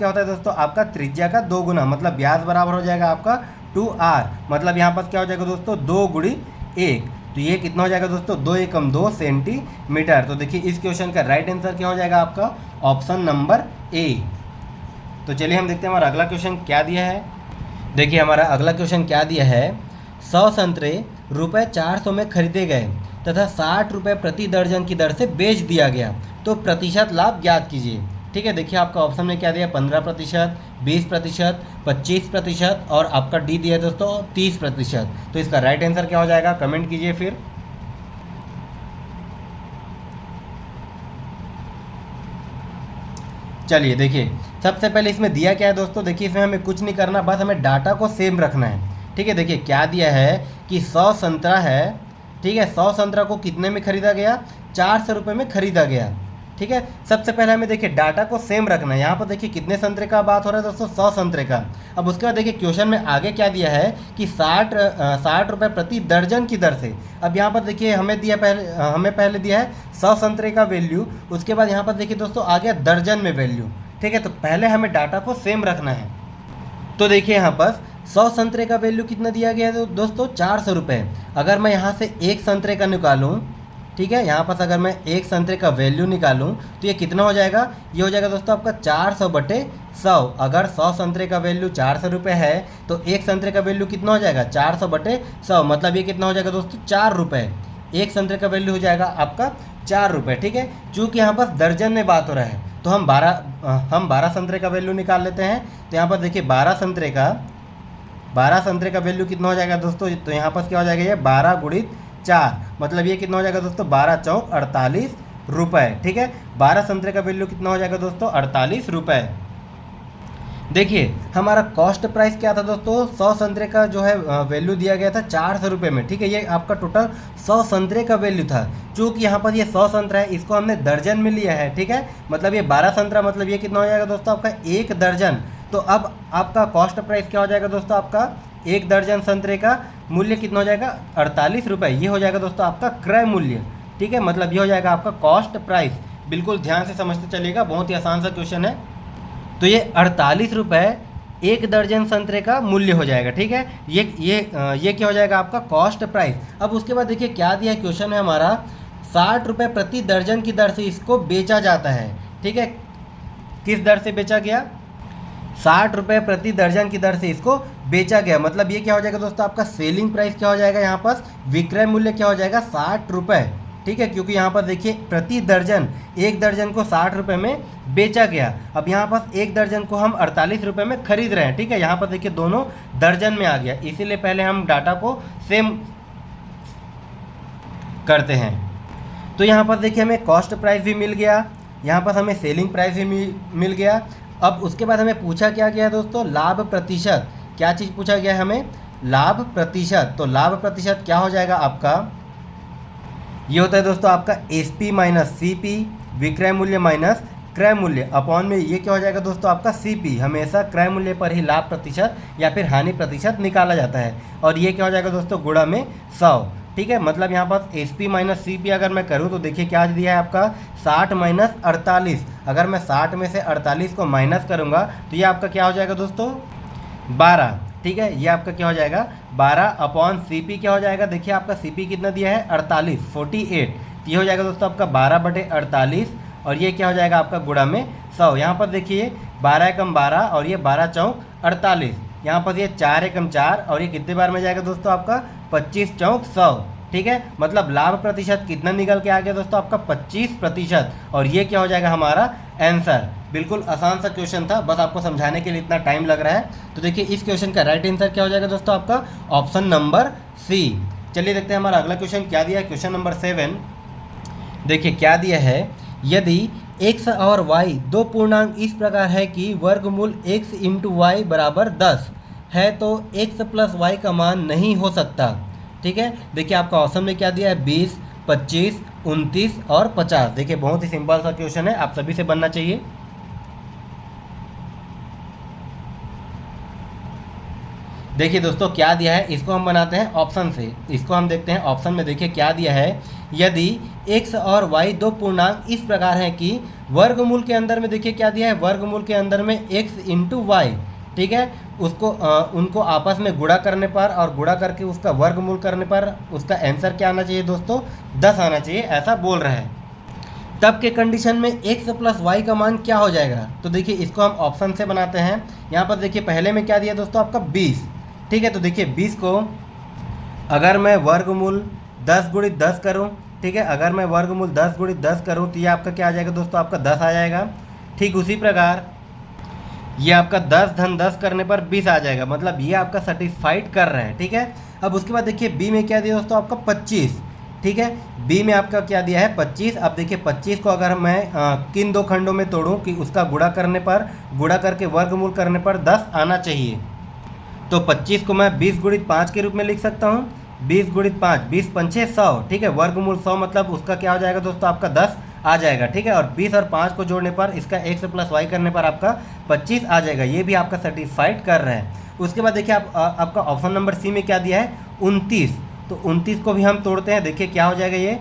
S1: होता है दोस्तों आपका त्रिज्या का 2 गुना, मतलब व्यास बराबर हो जाएगा आपका 2r, मतलब यहाँ पर क्या हो जाएगा दोस्तों 2 गुणित 1, तो ये कितना हो जाएगा दोस्तों 2 एकम 2 सेंटीमीटर। तो देखिए इस क्वेश्चन का राइट आंसर क्या हो जाएगा आपका ऑप्शन नंबर ए। तो चलिए हम देखते हैं हमारा अगला क्वेश्चन क्या दिया है। देखिए हमारा अगला क्वेश्चन क्या दिया है, 100 संतरे ₹400 में खरीदे गए तथा 60 रुपये प्रति दर्जन की दर से बेच दिया गया, तो प्रतिशत लाभ ज्ञात कीजिए, ठीक है। देखिए आपका ऑप्शन में क्या दिया, 15%, 20%, 25%, और आपका डी दिया है दोस्तों 30%। तो इसका राइट आंसर क्या हो जाएगा, कमेंट कीजिए फिर। चलिए देखिए सबसे पहले इसमें दिया क्या है दोस्तों, देखिए इसमें हमें कुछ नहीं करना, बस हमें डाटा को सेम रखना है, ठीक है। देखिए क्या दिया है कि 100 संतरा है, ठीक है, 100 संतरा को कितने में खरीदा गया, 400 रुपये में खरीदा गया, ठीक है। सबसे पहले हमें देखिए डाटा को सेम रखना है। यहाँ पर देखिए कितने संतरे का बात हो रहा है दोस्तों, 100 संतरे का। अब उसके बाद देखिए क्वेश्चन में आगे क्या दिया है कि 60 रुपये प्रति दर्जन की दर से। अब यहाँ पर देखिए हमें पहले दिया है 100 संतरे का वैल्यू, उसके बाद यहाँ पर देखिए दोस्तों आ गया दर्जन में वैल्यू, ठीक है। तो पहले हमें डाटा को सेम रखना है। तो देखिए यहाँ पर 100 संतरे का वैल्यू कितना दिया गया है दोस्तों 400 रुपये। अगर मैं यहाँ से एक संतरे का निकालूँ, ठीक है, यहाँ पर अगर मैं एक संतरे का वैल्यू निकालूं तो ये कितना हो जाएगा, ये हो जाएगा दोस्तों आपका 400/100। अगर 100 संतरे का वैल्यू 400 रुपये है तो एक संतरे का वैल्यू कितना हो जाएगा 400/100, मतलब ये कितना हो जाएगा दोस्तों 4 रुपये। एक संतरे का वैल्यू हो जाएगा आपका 4 रुपये, ठीक है। चूँकि यहाँ पर दर्जन में बात हो रहा है तो हम 12 संतरे का वैल्यू निकाल लेते हैं। तो यहाँ पर देखिए 12 संतरे का वैल्यू कितना हो जाएगा दोस्तों, तो यहाँ पर क्या हो जाएगा, ये 12 गुणित 4, मतलब ये कितना हो जाएगा दोस्तों 12 चौक 48 रुपये, ठीक है। 12 संतरे का वैल्यू कितना हो जाएगा दोस्तों 48 रुपये। देखिए हमारा कॉस्ट प्राइस क्या था दोस्तों, 100 संतरे का जो है वैल्यू दिया गया था 400 रुपये में, ठीक है। ये आपका टोटल 100 संतरे का वैल्यू था। चूँकि यहाँ पर ये 100 संतरा है, इसको हमने दर्जन में लिया है, ठीक है, मतलब ये 12 संतरा, मतलब ये कितना हो जाएगा दोस्तों आपका 1 दर्जन। तो अब आपका कॉस्ट प्राइस क्या हो जाएगा दोस्तों, आपका 1 दर्जन संतरे का मूल्य कितना हो जाएगा 48 रुपये। ये हो जाएगा दोस्तों आपका क्रय मूल्य, ठीक है, मतलब ये हो जाएगा आपका कॉस्ट प्राइस। बिल्कुल ध्यान से समझते चलिएगा, बहुत ही आसान सा क्वेश्चन है। तो ये 48 रुपये 1 दर्जन संतरे का मूल्य हो जाएगा, ठीक है। ये क्या हो जाएगा आपका कॉस्ट प्राइस। अब उसके बाद देखिए क्या दिया है क्वेश्चन है हमारा, 60 रुपये प्रति दर्जन की दर से इसको बेचा जाता है, ठीक है। किस दर से बेचा गया, 60 रुपये प्रति दर्जन की दर से इसको बेचा गया, मतलब ये क्या हो जाएगा दोस्तों आपका सेलिंग प्राइस क्या हो जाएगा, यहाँ पर विक्रय मूल्य क्या हो जाएगा 60 रुपये, ठीक है, क्योंकि यहाँ पर देखिए प्रति दर्जन, एक दर्जन को 60 रुपये में बेचा गया। अब यहाँ पर एक दर्जन को हम 48 रुपये में खरीद रहे हैं। ठीक है, यहाँ पर देखिए दोनों दर्जन में आ गया, इसीलिए पहले हम डाटा को सेम करते हैं। तो यहाँ पर देखिए हमें कॉस्ट प्राइस भी मिल गया, यहाँ पर हमें सेलिंग प्राइस भी मिल गया। अब उसके बाद हमें पूछा क्या गया दोस्तों, लाभ प्रतिशत। क्या चीज़ पूछा गया है हमें, लाभ प्रतिशत। तो लाभ प्रतिशत क्या हो जाएगा आपका, ये होता है दोस्तों आपका एसपी माइनस सीपी, विक्रय मूल्य माइनस क्रय मूल्य, अपॉन में ये क्या हो जाएगा दोस्तों आपका सीपी। हमेशा क्रय मूल्य पर ही लाभ प्रतिशत या फिर हानि प्रतिशत निकाला जाता है, और ये क्या हो जाएगा दोस्तों गुणा में 100। ठीक है, मतलब यहाँ पर एसपी माइनस सीपी अगर मैं करूँ तो देखिए क्या दिया है आपका 60 माइनस 48। अगर मैं 60 में से 48 को माइनस करूँगा तो ये आपका क्या हो जाएगा दोस्तों 12। ठीक है, ये आपका क्या हो जाएगा 12 अपॉन सीपी क्या हो जाएगा, देखिए आपका सीपी कितना दिया है 48, 48। तो ये हो जाएगा दोस्तों आपका 12/48, और ये क्या हो जाएगा आपका गुणा में 100। यहाँ पर देखिए 12 एकम 12 और ये 12 चौक 48, यहाँ पर ये 4 एकम 4 और ये कितने बार में जाएगा दोस्तों आपका 25 चौक 100। ठीक है, मतलब लाभ प्रतिशत कितना निकल के आ गया दोस्तों आपका 25%, और ये क्या हो जाएगा हमारा आंसर। बिल्कुल आसान सा क्वेश्चन था, बस आपको समझाने के लिए इतना टाइम लग रहा है। तो देखिए इस क्वेश्चन का राइट आंसर क्या हो जाएगा दोस्तों आपका ऑप्शन नंबर सी। चलिए देखते हैं हमारा अगला क्वेश्चन क्या दिया है, क्वेश्चन नंबर 7। देखिए क्या दिया है, यदि x और y दो पूर्णांक इस प्रकार है कि वर्गमूल x इंटू वाई बराबर 10 है तो x प्लस वाई का मान नहीं हो सकता। ठीक है, देखिए आपका ऑप्शन में क्या दिया है 20, 25, 29 और 50। देखिए बहुत ही सिंपल सा क्वेश्चन है, आप सभी से बनना चाहिए। देखिए दोस्तों क्या दिया है, इसको हम बनाते हैं ऑप्शन से। इसको हम देखते हैं ऑप्शन में, देखिए क्या दिया है, यदि x और y दो पूर्णांक इस प्रकार हैं कि वर्गमूल के अंदर में देखिए क्या दिया है, वर्गमूल के अंदर में x इंटू वाई। ठीक है, उसको उनको आपस में गुणा करने पर और गुणा करके उसका वर्गमूल करने पर उसका आंसर क्या आना चाहिए दोस्तों 10 आना चाहिए, ऐसा बोल रहा है। तब के कंडीशन में x प्लस वाई का मान क्या हो जाएगा, तो देखिए इसको हम ऑप्शन से बनाते हैं। यहाँ पर देखिए पहले में क्या दिया दोस्तों आपका 20। ठीक है, तो देखिए 20 को अगर मैं वर्गमूल 10 गुणित 10 करूँ, ठीक है, अगर मैं वर्गमूल 10 गुणित 10 करूँ तो ये आपका क्या आ जाएगा दोस्तों आपका 10 आ जाएगा। ठीक उसी प्रकार ये आपका 10 धन 10 करने पर 20 आ जाएगा, मतलब ये आपका सेटिस्फाइड कर रहा है। ठीक है, अब उसके बाद देखिए बी में क्या दिया दोस्तों आपका 25। ठीक है, बी में आपका क्या दिया है 25। अब देखिए 25 को अगर मैं किन दो खंडों में तोड़ूं कि उसका गुणा करने पर, गुणा करके वर्गमूल करने पर 10 आना चाहिए, तो 25 को मैं 20 गुणित 5 के रूप में लिख सकता हूँ। 20 गुणित 5, 20 पंचे 100। ठीक है, वर्गमूल 100 मतलब उसका क्या हो जाएगा दोस्तों आपका 10 आ जाएगा। ठीक है, और 20 और 5 को जोड़ने पर इसका x प्लस वाई करने पर आपका 25 आ जाएगा, ये भी आपका सेटिस्फाइड कर रहा है। उसके बाद देखिए आपका ऑप्शन नंबर सी में क्या दिया है 29, तो 29 को भी हम तोड़ते हैं। देखिए क्या हो जाएगा, ये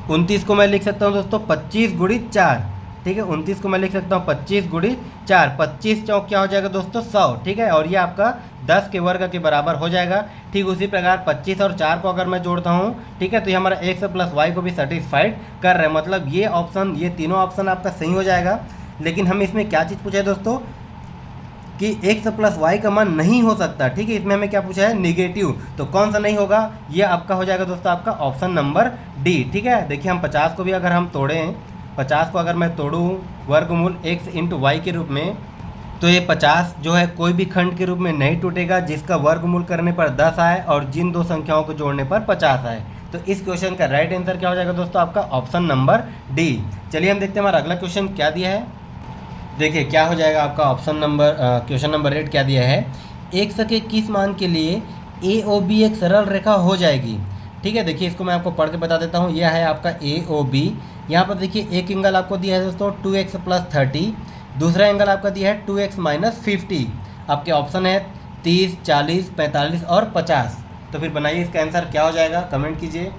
S1: 29 को मैं लिख सकता हूँ दोस्तों 25 गुणित 4। ठीक है, 29 को मैं लिख सकता हूँ 25 गुणित 4, 25 चौक क्या हो जाएगा दोस्तों 100। ठीक है, और ये आपका 10 के वर्ग के बराबर हो जाएगा। ठीक उसी प्रकार 25 और 4 को अगर मैं जोड़ता हूँ, ठीक है, तो ये हमारा x प्लस वाई को भी सेटिस्फाइड कर रहा है, मतलब ये ऑप्शन, ये तीनों ऑप्शन आपका सही हो जाएगा। लेकिन हम इसमें क्या चीज़ पूछा है दोस्तों कि x प्लस वाई का मान नहीं हो सकता। ठीक है, इसमें हमें क्या पूछा है नेगेटिव, तो कौन सा नहीं होगा, ये आपका हो जाएगा दोस्तों आपका ऑप्शन नंबर डी। ठीक है, देखिए हम 50 को भी अगर हम तोड़ें, 50 को अगर मैं तोड़ूँ वर्गमूल x इंटू वाई के रूप में, तो ये 50 जो है कोई भी खंड के रूप में नहीं टूटेगा जिसका वर्गमूल करने पर 10 आए और जिन दो संख्याओं को जोड़ने पर 50 आए। तो इस क्वेश्चन का राइट आंसर क्या हो जाएगा दोस्तों आपका ऑप्शन नंबर डी। चलिए हम देखते हैं हमारा अगला क्वेश्चन क्या दिया है। देखिए क्या हो जाएगा आपका ऑप्शन नंबर क्वेश्चन नंबर 8 क्या दिया है, x के किस मान के लिए AOB एक सरल रेखा हो जाएगी। ठीक है, देखिए इसको मैं आपको पढ़ के बता देता हूँ। यह है आपका AOB। यहाँ पर देखिए एक एंगल आपको दिया है दोस्तों 2x प्लस 30, दूसरा एंगल आपका दिया है 2x माइनस 50। आपके ऑप्शन है 30, 40, 45 और 50। तो फिर बनाइए इसका आंसर क्या हो जाएगा, कमेंट कीजिए।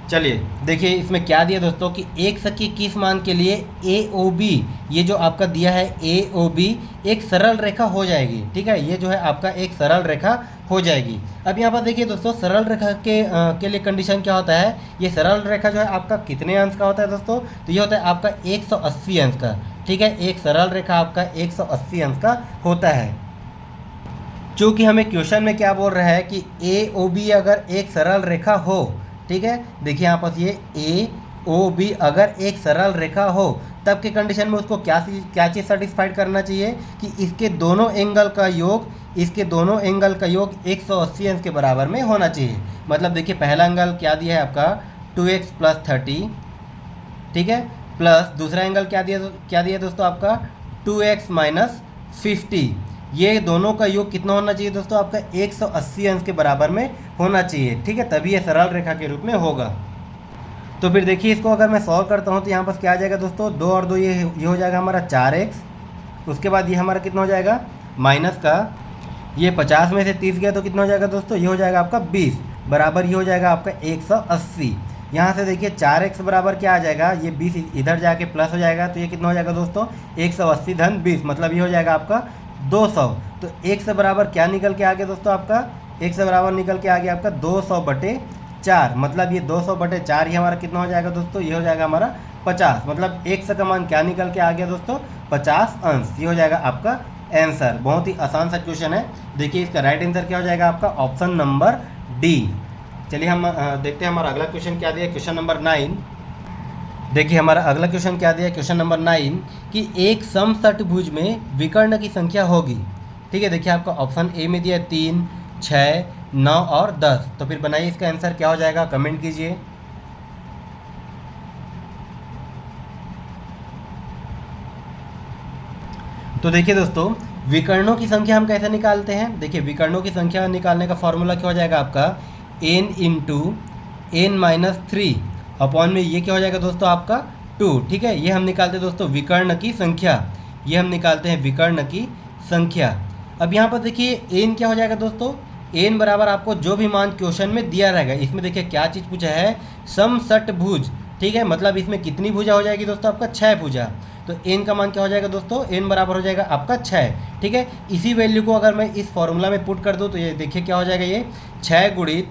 S1: चलिए देखिए इसमें क्या दिया दोस्तों कि x के किस मान के लिए AOB, ये जो आपका दिया है AOB एक सरल रेखा हो जाएगी। ठीक है, ये जो है आपका एक सरल रेखा हो जाएगी। अब यहाँ पर देखिए दोस्तों सरल रेखा के लिए कंडीशन क्या होता है, ये सरल रेखा जो है आपका कितने अंश का होता है दोस्तों, तो ये होता है आपका 180 अंश का। ठीक है, एक सरल रेखा आपका 180 अंश का होता है। चूँकि हमें क्वेश्चन में क्या बोल रहा है कि ए ओ बी अगर एक सरल रेखा हो, ठीक है, देखिए यहाँ पर ये ए ओ बी अगर एक सरल रेखा हो तब के कंडीशन में उसको क्या चीज़ सेटिस्फाइड करना चाहिए कि इसके दोनों एंगल का योग 180 अंश के बराबर में होना चाहिए। मतलब देखिए पहला एंगल क्या दिया है आपका 2x + 30, ठीक है, प्लस दूसरा एंगल क्या दिया दोस्तों आपका 2x - 50। ये दोनों का योग कितना होना चाहिए दोस्तों आपका 180 अंश के बराबर में होना चाहिए, ठीक है, तभी ये सरल रेखा के रूप में होगा। तो फिर देखिए इसको अगर मैं सॉल्व करता हूँ तो यहाँ पर क्या आ जाएगा दोस्तों, 2 और 2 ये हो जाएगा हमारा 4x। उसके बाद ये हमारा कितना हो जाएगा माइनस का, ये 50 में से 30 गया तो कितना हो जाएगा दोस्तों, ये हो जाएगा आपका 20 बराबर ये हो जाएगा आपका 180। यहाँ से देखिए 4x बराबर क्या आ जाएगा, ये 20 इधर जाके प्लस हो जाएगा तो ये कितना हो जाएगा दोस्तों 180 धन 20, मतलब ये हो जाएगा आपका 200। तो 1 से बराबर क्या निकल के आ गया दोस्तों आपका, 1 से बराबर निकल के आ गया आपका 200/4, मतलब ये 200/4 ही हमारा कितना हो जाएगा दोस्तों, ये हो जाएगा हमारा 50। मतलब 1 का मान क्या निकल के आ गया दोस्तों 50 अंश। ये हो जाएगा आपका आंसर। बहुत ही आसान सा क्वेश्चन है। देखिए इसका राइट आंसर क्या हो जाएगा आपका ऑप्शन नंबर डी। चलिए हम देखते हैं हमारा अगला क्वेश्चन क्या दिया है, क्वेश्चन नंबर 9। देखिए हमारा अगला क्वेश्चन क्या दिया है, क्वेश्चन नंबर 9 कि एक समषटभुज में विकर्ण की संख्या होगी, ठीक है। देखिए आपका ऑप्शन ए में दिया है 3, 6, 9 और 10। तो फिर बनाइए इसका आंसर क्या हो जाएगा, कमेंट कीजिए। तो देखिए दोस्तों विकर्णों की संख्या हम कैसे निकालते हैं। देखिए विकर्णों की संख्या निकालने का फॉर्मूला क्या हो जाएगा आपका n × n-3 अपॉन में ये क्या हो जाएगा दोस्तों आपका 2, ठीक है। ये हम निकालते हैं दोस्तों विकर्ण की संख्या, ये हम निकालते हैं विकर्ण की संख्या। अब यहाँ पर देखिए n क्या हो जाएगा दोस्तों, n बराबर आपको जो भी मान क्वेश्चन में दिया रहेगा। इसमें देखिए क्या चीज़ पूछा है, समषटभुज, ठीक है, मतलब इसमें कितनी भुजा हो जाएगी दोस्तों आपका 6 भुजा। तो n का मान क्या हो जाएगा दोस्तों, n बराबर हो जाएगा आपका 6, ठीक है। इसी वैल्यू को अगर मैं इस फॉर्मूला में पुट कर दूँ तो ये देखिए क्या हो जाएगा, ये 6 गुणित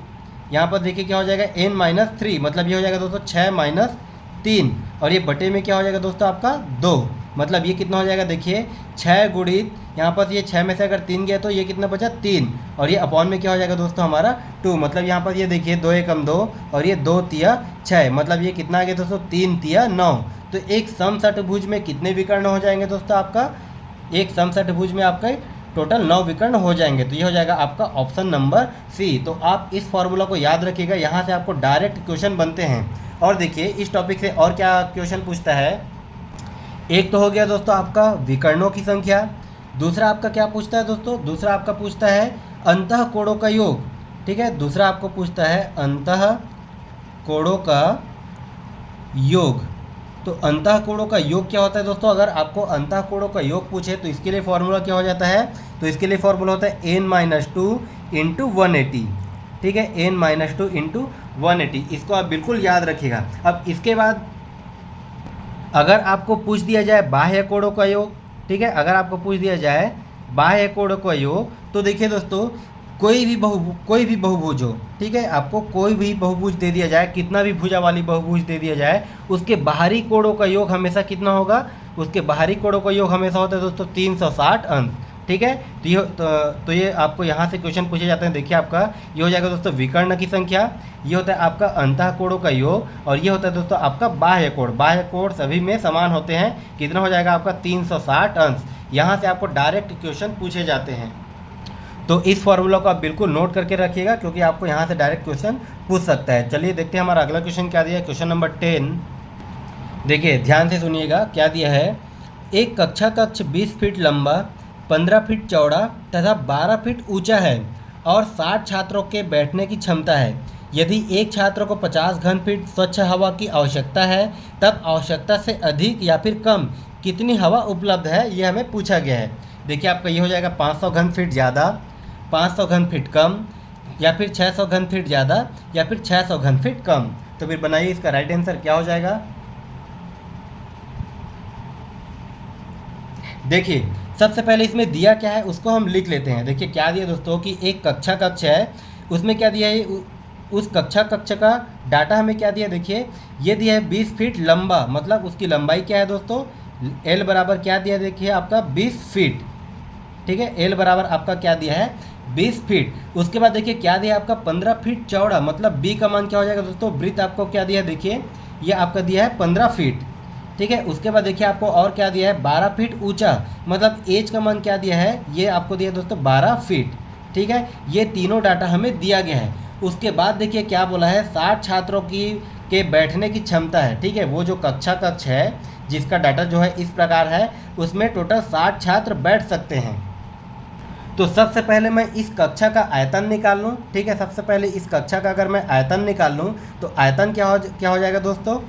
S1: यहाँ पर देखिए क्या हो जाएगा n-3, मतलब ये हो जाएगा दोस्तों 6 - 3 और ये बटे में क्या हो जाएगा दोस्तों आपका 2, मतलब ये कितना हो जाएगा देखिए 6 गुणित यहाँ पर ये 6 में से अगर 3 गया तो ये कितना बचा 3 और ये अपॉन में क्या हो जाएगा दोस्तों हमारा 2, मतलब यहाँ पर ये देखिए 2 एकम 2 और ये 2 तिया 6, मतलब ये कितना आ गया दोस्तों 3 तिया 9। तो एक समषटभुज में कितने विकर्ण हो जाएंगे दोस्तों आपका, एक समषटभुज में आपका टोटल 9 विकर्ण हो जाएंगे। तो ये हो जाएगा आपका ऑप्शन नंबर सी। तो आप इस फॉर्मूला को याद रखिएगा, यहाँ से आपको डायरेक्ट क्वेश्चन बनते हैं। और देखिए इस टॉपिक से और क्या क्वेश्चन पूछता है, एक तो हो गया दोस्तों आपका विकर्णों की संख्या, दूसरा आपका क्या पूछता है दोस्तों, दूसरा आपका पूछता है अंतःकोणों का योग, ठीक है। दूसरा आपको पूछता है अंतःकोणों का योग। तो अंतःकोणों का योग क्या होता है दोस्तों, अगर आपको अंतःकोणों का योग पूछे तो इसके लिए फॉर्मूला क्या हो जाता है, तो इसके लिए फॉर्मूला होता है n-2 × 180, ठीक है, n-2 × 180। इसको आप बिल्कुल याद रखिएगा। अब इसके बाद अगर आपको पूछ दिया जाए बाह्य कोणों का योग, ठीक है, अगर आपको पूछ दिया जाए बाह्य कोणों का योग तो देखिए दोस्तों कोई भी बहुभुज हो, ठीक है, आपको कोई भी बहुभुज दे दिया जाए, कितना भी भुजा वाली बहुभुज दे दिया जाए, उसके बाहरी कोणों का योग हमेशा कितना होगा, उसके बाहरी कोणों का योग हमेशा होता है दोस्तों 360 अंश, ठीक है। तो ये आपको यहाँ से क्वेश्चन पूछे जाते हैं। देखिए आपका ये हो जाएगा दोस्तों विकर्ण की संख्या, ये होता है आपका अंतःकोणों का योग और ये होता है दोस्तों आपका बाह्य कोण। बाह्य कोण सभी में समान होते हैं, कितना हो जाएगा आपका 360 अंश। यहाँ से आपको डायरेक्ट क्वेश्चन पूछे जाते हैं। तो इस फॉर्मूला को आप बिल्कुल नोट करके रखिएगा क्योंकि आपको यहाँ से डायरेक्ट क्वेश्चन पूछ सकता है। चलिए देखते हैं हमारा अगला क्वेश्चन क्या दिया है, क्वेश्चन नंबर 10। देखिए ध्यान से सुनिएगा क्या दिया है, एक कक्ष 20 फीट लंबा, 15 फीट चौड़ा तथा 12 फीट ऊंचा है और 60 छात्रों के बैठने की क्षमता है। यदि एक छात्र को 50 घन फीट स्वच्छ हवा की आवश्यकता है तब आवश्यकता से अधिक या फिर कम कितनी हवा उपलब्ध है, ये हमें पूछा गया है। देखिए आपका ये हो जाएगा 500 घन फीट ज़्यादा, 500 घन फीट कम, या फिर 600 घन फीट ज़्यादा, या फिर 600 घन फीट कम। तो फिर बनाइए इसका राइट आंसर क्या हो जाएगा। देखिए सबसे पहले इसमें दिया क्या है उसको हम लिख लेते हैं। देखिए क्या दिया दोस्तों कि एक कक्ष है, उसमें क्या दिया है, उस कक्ष का डाटा हमें क्या दिया, देखिए ये दिया है 20 फीट लंबा, मतलब उसकी लंबाई क्या है दोस्तों, L बराबर क्या दिया, देखिए आपका 20 फीट, ठीक है। L बराबर आपका क्या दिया है 20 फीट। उसके बाद देखिए क्या दिया आपका 15 फीट चौड़ा, मतलब बी का मान क्या हो जाएगा दोस्तों, वृत्त आपको क्या दिया है, देखिए ये आपका दिया है 15 फीट, ठीक है। उसके बाद देखिए आपको और क्या दिया है 12 फीट ऊंचा, मतलब एज का मान क्या दिया है, ये आपको दिया है दोस्तों 12 फीट, ठीक है। ये तीनों डाटा हमें दिया गया है। उसके बाद देखिए क्या बोला है, 60 छात्रों की के बैठने की क्षमता है, ठीक है। वो जो कक्ष है जिसका डाटा जो है इस प्रकार है, उसमें टोटल 60 छात्र बैठ सकते हैं। तो सबसे पहले मैं इस कक्षा का आयतन निकाल लूँ, ठीक है। सबसे पहले इस कक्षा का अगर मैं आयतन निकाल लूँ तो आयतन क्या हो जाएगा दोस्तों,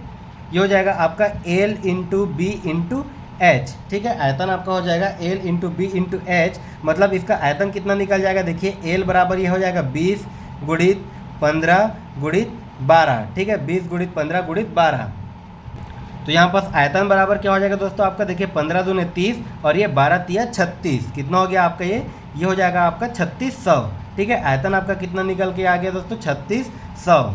S1: ये हो जाएगा आपका L into B into H, ठीक है। आयतन आपका हो जाएगा L into B into H, मतलब इसका आयतन कितना निकल जाएगा, देखिए L बराबर ये हो जाएगा 20 गुणित 15 गुणित 12, ठीक है। 20 गुणित 15 गुणित 12। तो यहाँ पास आयतन बराबर क्या हो जाएगा दोस्तों आपका, देखिए 15 दूने 30 और ये 12 तिया 36, कितना हो गया आपका, ये हो जाएगा आपका 3600, ठीक है। आयतन आपका कितना निकल के आ गया दोस्तों, 3600।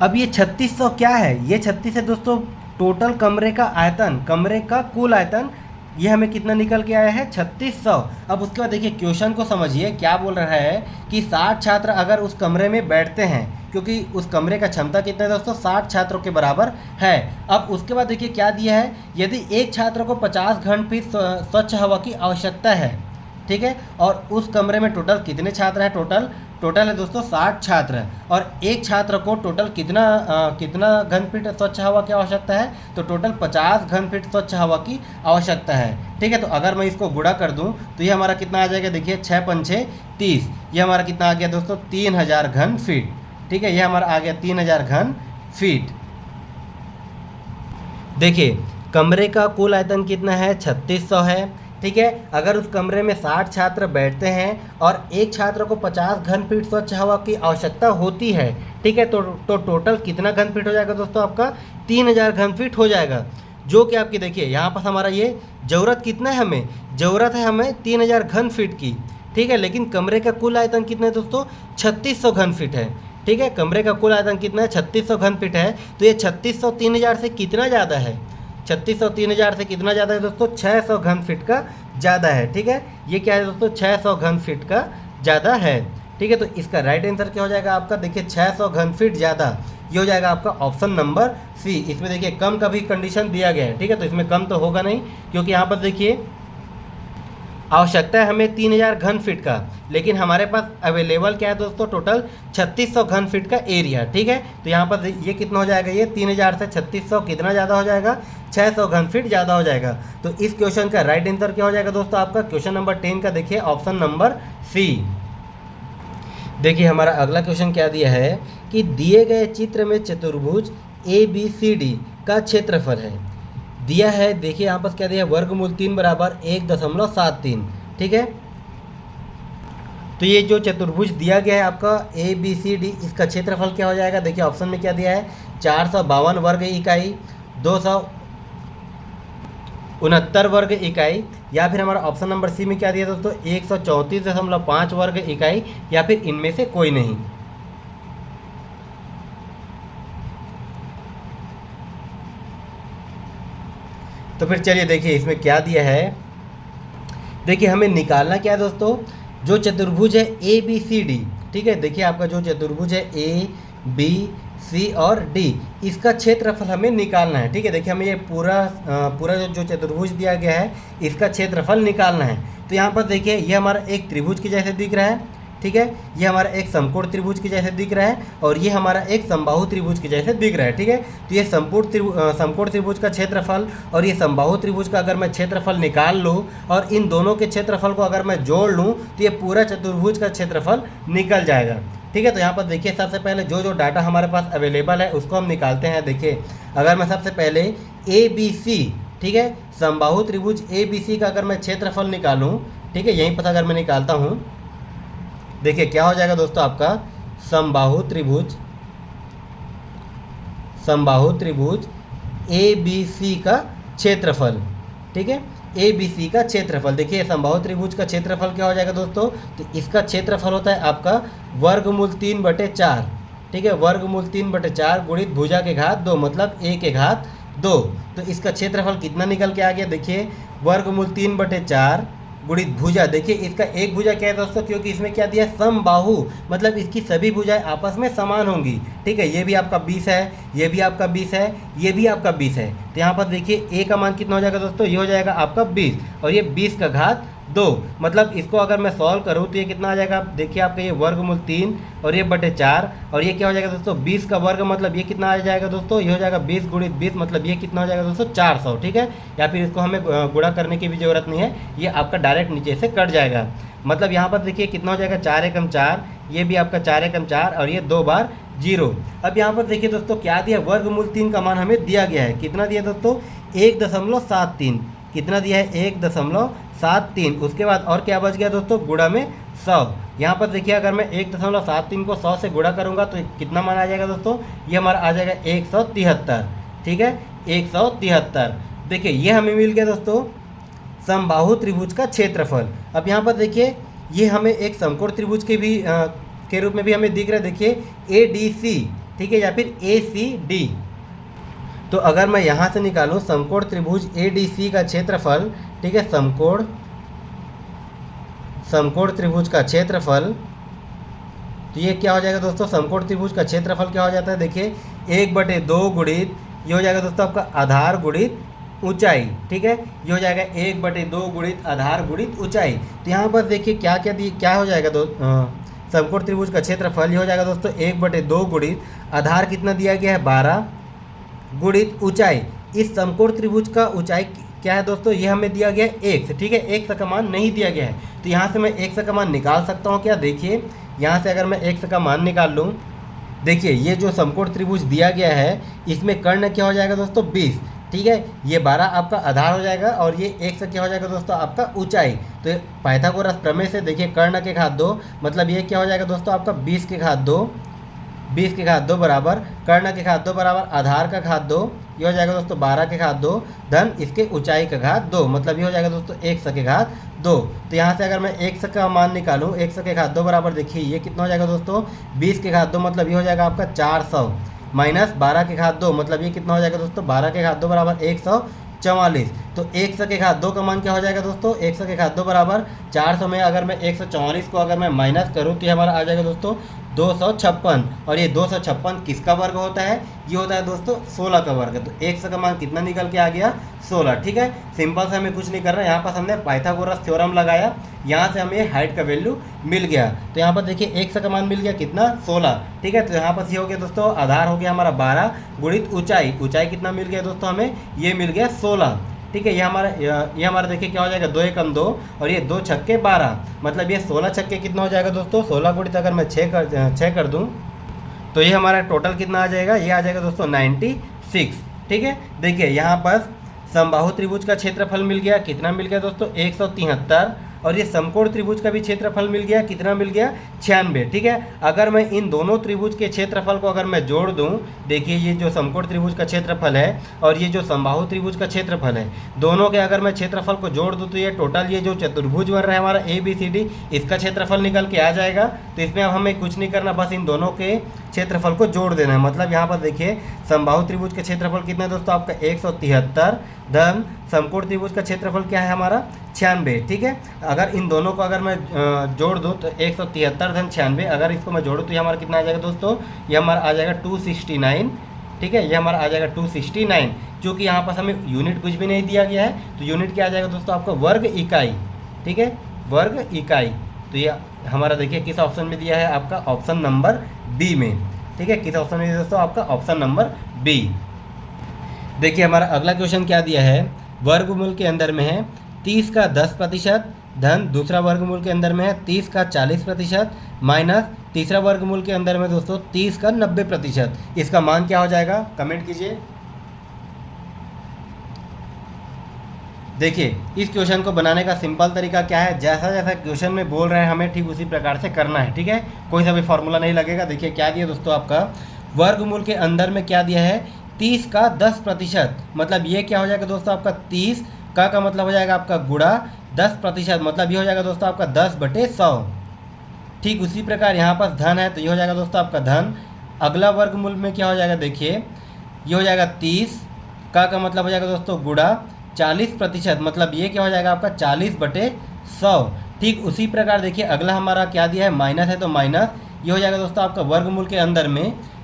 S1: अब ये 3600 क्या है, ये 36 है दोस्तों टोटल कमरे का आयतन, कमरे का कुल आयतन, ये हमें कितना निकल के आया है 3600। अब उसके बाद देखिए क्वेश्चन को समझिए, क्या बोल रहा है कि 60 छात्र अगर उस कमरे में बैठते हैं, क्योंकि उस कमरे का क्षमता कितना है दोस्तों, 60 छात्रों के बराबर है। अब उसके बाद देखिए क्या दिया है, यदि एक छात्र को 50 घन फीट स्वच्छ हवा की आवश्यकता है, ठीक है, और उस कमरे में टोटल कितने छात्र हैं, टोटल है दोस्तों 60 छात्र, और एक छात्र को टोटल कितना घन फीट स्वच्छ हवा की आवश्यकता है, तो टोटल 50 घन फीट स्वच्छ हवा की आवश्यकता है, ठीक है। तो अगर मैं इसको गुणा कर दूं तो ये हमारा कितना आ जाएगा, देखिए 6 पंछे 30, ये हमारा कितना आ गया दोस्तों 3000 घन फीट, ठीक है। ये हमारा आ गया 3000 घन फीट। देखिए कमरे का कुल आयतन कितना है, 3600 है, ठीक है। अगर उस कमरे में 60 छात्र बैठते हैं और एक छात्र को 50 घन फीट स्वच्छ हवा की आवश्यकता होती है, ठीक है, तो टोटल कितना घन फीट हो जाएगा दोस्तों आपका 3000 घन फीट हो जाएगा, जो कि आपकी देखिए यहाँ पर हमारा ये ज़रूरत कितना है, ज़रूरत है हमें 3000 घन फीट की, ठीक है। लेकिन कमरे का कुल आयतन कितना है दोस्तों 3600 घन फीट है, ठीक है। कमरे का कुल आयतन कितना है 3600 घन फीट है, तो ये 3600 3000 से कितना ज़्यादा है, 3600 3000 से कितना ज़्यादा है दोस्तों, 600 घन फीट का ज़्यादा है, ठीक है। ये क्या है दोस्तों 600 घन फीट का ज़्यादा है, ठीक है। तो इसका राइट आंसर क्या हो जाएगा आपका, देखिए 600 घन फीट ज़्यादा, ये हो जाएगा आपका ऑप्शन नंबर सी। इसमें देखिए कम का भी कंडीशन दिया गया है, ठीक है, तो इसमें कम तो होगा नहीं, क्योंकि यहाँ पर देखिए आवश्यकता है हमें 3000 घन फीट का, लेकिन हमारे पास अवेलेबल क्या है दोस्तों, टोटल 3600 घन फीट का एरिया, ठीक है। तो यहाँ पर ये कितना हो जाएगा, ये 3000 से 3600 कितना ज़्यादा हो जाएगा, 600 घन फीट ज़्यादा हो जाएगा। तो इस क्वेश्चन का राइट आंसर क्या हो जाएगा दोस्तों आपका, क्वेश्चन नंबर 10 का देखिए ऑप्शन नंबर सी। देखिए हमारा अगला क्वेश्चन क्या दिया है कि दिए गए चित्र में चतुर्भुज ABCD का क्षेत्रफल है, दिया है, देखिए यहाँ पर क्या दिया है, वर्गमूल 3 बराबर 1.73, ठीक है। तो ये जो चतुर्भुज दिया गया है आपका ABCD, इसका क्षेत्रफल क्या हो जाएगा, देखिए ऑप्शन में क्या दिया है, 452 वर्ग इकाई, 269 वर्ग इकाई, या फिर हमारा ऑप्शन नंबर सी में क्या दिया दोस्तों 134.5 वर्ग इकाई, या फिर इनमें से कोई नहीं। तो फिर चलिए देखिए इसमें क्या दिया है, देखिए हमें निकालना क्या है दोस्तों, जो चतुर्भुज है ABCD, ठीक है। देखिए आपका जो चतुर्भुज है ABC और D, इसका क्षेत्रफल हमें निकालना है, ठीक है। देखिए हमें ये पूरा जो चतुर्भुज दिया गया है इसका क्षेत्रफल निकालना है। तो यहाँ पर देखिए ये हमारा एक त्रिभुज के जैसे दिख रहा है, ठीक है, ये हमारा एक समकोण त्रिभुज के जैसे दिख रहा है, और ये हमारा एक समबाहु त्रिभुज के जैसे दिख रहा है, ठीक है। तो ये समकोण त्रिभुज का क्षेत्रफल और ये समबाहु त्रिभुज का अगर मैं क्षेत्रफल निकाल लूँ और इन दोनों के क्षेत्रफल को अगर मैं जोड़ लूँ तो ये पूरा चतुर्भुज का क्षेत्रफल निकल जाएगा, ठीक है। तो यहाँ पर देखिए सबसे पहले जो डाटा हमारे पास अवेलेबल है उसको हम निकालते हैं। देखिए अगर मैं सबसे पहले ABC, ठीक है, समबाहु त्रिभुज ABC का अगर मैं क्षेत्रफल निकालूँ, ठीक है, यहीं पर अगर मैं निकालता हूँ, देखिए क्या हो जाएगा दोस्तों आपका समबाहु त्रिभुज ABC का क्षेत्रफल, ठीक है, ABC का क्षेत्रफल। देखिए समबाहु त्रिभुज का क्षेत्रफल क्या हो जाएगा दोस्तों, तो इसका क्षेत्रफल होता है आपका वर्गमूल 3/4, ठीक है, वर्गमूल 3/4 गुणित भुजा के घात 2, मतलब a के घात 2। तो इसका क्षेत्रफल कितना निकल के आ गया, देखिए वर्गमूल 3/4 गुणित भुजा। देखिए इसका एक भुजा क्या है दोस्तों, क्योंकि इसमें क्या दिया है, समबाहु, मतलब इसकी सभी भुजाएं आपस में समान होंगी। ठीक है, ये भी आपका 20 है, ये भी आपका 20 है, ये भी आपका 20 है। तो यहाँ पर देखिए ए का मान कितना हो जाएगा दोस्तों, ये हो जाएगा आपका 20 और ये 20 का घात 2। मतलब इसको अगर मैं सॉल्व करूँ तो ये कितना आ जाएगा, देखिए आपका ये वर्गमूल 3 और ये बटे 4 और ये क्या हो जाएगा दोस्तों 20 का वर्ग, मतलब ये कितना आ जाएगा दोस्तों, ये हो जाएगा 20 गुणित 20, मतलब ये कितना हो जाएगा दोस्तों 400। ठीक है, या फिर इसको हमें गुणा करने की भी ज़रूरत नहीं है, ये आपका डायरेक्ट नीचे से कट जाएगा। मतलब यहाँ पर देखिए कितना हो जाएगा 4 एकम 4, ये भी आपका 4 एकम 4 और ये 2 बार 0। अब यहाँ पर देखिए दोस्तों क्या दिया, वर्गमूल 3 का मान हमें दिया गया है, कितना दिया दोस्तों 1.73। कितना दिया है 1.73। उसके बाद और क्या बच गया दोस्तों, गुणा में 100। यहाँ पर देखिए अगर मैं 1.73 को 100 से गुणा करूँगा तो कितना मान आ जाएगा दोस्तों, ये हमारा आ जाएगा 173। ठीक है, 173। देखिए ये हमें मिल गया दोस्तों समबाहु त्रिभुज का क्षेत्रफल। अब यहाँ पर देखिए ये हमें एक समकोण त्रिभुज के रूप में भी हमें दिख रहा है। देखिए ADC, ठीक है, या फिर ACD। तो अगर मैं यहाँ से निकालूँ समकोण त्रिभुज ADC का क्षेत्रफल, ठीक है, समकोण त्रिभुज का क्षेत्रफल, तो ये क्या हो जाएगा दोस्तों, समकोण त्रिभुज का क्षेत्रफल क्या हो जाता है, देखिए 1/2 गुणित, ये हो जाएगा दोस्तों आपका आधार गुणित ऊंचाई। ठीक है, ये हो जाएगा 1/2 गुणित आधार गुणित ऊंचाई। तो यहाँ पर देखिए क्या हो जाएगा समकोण त्रिभुज का क्षेत्रफल, ये हो जाएगा दोस्तों 1/2 गुणित आधार कितना दिया गया है 12 गुणित ऊंचाई। इस समकोण त्रिभुज का ऊंचाई क्या है दोस्तों, ये हमें दिया गया है x। ठीक है, x का मान नहीं दिया गया है, तो यहाँ से मैं x का मान निकाल सकता हूँ क्या, देखिए यहाँ से अगर मैं x का मान निकाल लूँ, देखिए ये जो समकोण त्रिभुज दिया गया है इसमें कर्ण क्या हो जाएगा दोस्तों 20। ठीक है, ये 12 आपका आधार हो जाएगा और ये x क्या हो जाएगा दोस्तों आपका ऊंचाई। तो पाइथागोरस प्रमेय से देखिए कर्ण के घात 2, मतलब ये क्या हो जाएगा दोस्तों आपका 20 के घात 2, 20 के घात 2 बराबर कर्ण के घात 2 बराबर आधार का घात 2, ये हो जाएगा दोस्तों 12 के घात 2 धन इसके ऊंचाई का घात 2, मतलब ये हो जाएगा दोस्तों x के घात 2। तो यहाँ से अगर मैं x का मान निकालूँ, x के घात 2 बराबर देखिए ये कितना हो जाएगा दोस्तों 20 के घात 2, मतलब ये हो जाएगा आपका 400 माइनस 12 के घात 2, मतलब ये कितना हो जाएगा दोस्तों 12 के घात 2 बराबर 144। तो 100 के घात 2 का मान क्या हो जाएगा दोस्तों, 100 के घात 2 बराबर 400 में अगर मैं 144 को अगर मैं माइनस करूँ तो ये हमारा आ जाएगा दोस्तों 256। और ये 256 किसका वर्ग होता है, ये होता है दोस्तों 16 का वर्ग। तो 100 का मान कितना निकल के आ गया 16। ठीक है, सिंपल से हमें कुछ नहीं करना, यहाँ पर हमने पाइथागोरस थ्योरम लगाया, यहाँ से हमें हाइट का वैल्यू मिल गया। तो यहाँ पर देखिए 100 का मान मिल गया कितना 16। ठीक है, तो यहाँ पर ये हो गया दोस्तों आधार हो गया हमारा 12 गुणित ऊंचाई, ऊंचाई कितना मिल गया दोस्तों हमें, ये मिल गया 16। ठीक है, ये हमारा देखिए क्या हो जाएगा 2 एकम 2 और ये 2 छक्के 12, मतलब ये 16 छक्के कितना हो जाएगा दोस्तों 16 गुणित अगर मैं 6 कर दूँ तो ये हमारा टोटल कितना आ जाएगा, ये आ जाएगा दोस्तों 96। ठीक है, देखिए यहाँ पर समबाहु त्रिभुज का क्षेत्रफल मिल गया, कितना मिल गया दोस्तों 173, और ये समकोण त्रिभुज का भी क्षेत्रफल मिल गया, कितना मिल गया 96। ठीक है, अगर मैं इन दोनों त्रिभुज के क्षेत्रफल को अगर मैं जोड़ दूं, देखिए ये जो समकोण त्रिभुज का क्षेत्रफल है और ये जो समबाहु त्रिभुज का क्षेत्रफल है, दोनों के अगर मैं क्षेत्रफल को जोड़ दूं तो ये टोटल ये जो चतुर्भुज बन रहा है हमारा ABCD, इसका क्षेत्रफल निकल के आ जाएगा। तो इसमें अब हमें कुछ नहीं करना, बस इन दोनों के क्षेत्रफल को जोड़ देना है। मतलब यहाँ पर देखिए समबाहु त्रिभुज का क्षेत्रफल कितना है दोस्तों आपका 173 धन समकोण त्रिभुज का क्षेत्रफल क्या है हमारा 96। ठीक है, अगर इन दोनों को अगर मैं जोड़ दूँ तो 173 धन 96, अगर इसको मैं जोड़ूँ तो ये हमारा कितना आ जाएगा दोस्तों, ये हमारा आ जाएगा 269। ठीक है, ये हमारा आ जाएगा 269, क्योंकि यहाँ पर हमें यूनिट कुछ भी नहीं दिया गया है, तो यूनिट क्या आ जाएगा दोस्तों आपका वर्ग इकाई। ठीक है, वर्ग इकाई। तो ये हमारा देखिए किस ऑप्शन में दिया है, आपका ऑप्शन नंबर बी में। ठीक है, किस ऑप्शन में दोस्तों आपका ऑप्शन नंबर बी। देखिए हमारा अगला क्वेश्चन क्या दिया है, वर्गमूल के अंदर में है 30 का 10% धन दूसरा वर्गमूल के अंदर में है 30 का 40% माइनस तीसरा वर्गमूल के अंदर में दोस्तों 30 का 90%। इसका मान क्या हो जाएगा, कमेंट कीजिए। देखिए इस क्वेश्चन को बनाने का सिंपल तरीका क्या है, जैसा जैसा क्वेश्चन में बोल रहे हैं हमें ठीक उसी प्रकार से करना है। ठीक है, कोई सा भी फॉर्मूला नहीं लगेगा। देखिए क्या दिया दोस्तों आपका वर्गमूल के अंदर में क्या दिया है 30 का 10%, मतलब ये क्या हो जाएगा दोस्तों आपका 30 का मतलब हो जाएगा आपका गुणा 10%, मतलब ये हो जाएगा दोस्तों आपका 10/100। ठीक उसी प्रकार यहाँ पर धन है तो ये हो जाएगा दोस्तों आपका धन। अगला वर्गमूल में क्या हो जाएगा, देखिए ये हो जाएगा 30 का मतलब हो जाएगा दोस्तों गुणा 40%, मतलब ये क्या हो जाएगा आपका 40/100। 100। ठीक उसी प्रकार देखिए अगला हमारा क्या दिया है, माइनस है तो माइनस, ये हो जाएगा दोस्तों आपका वर्गमूल के अंदर में,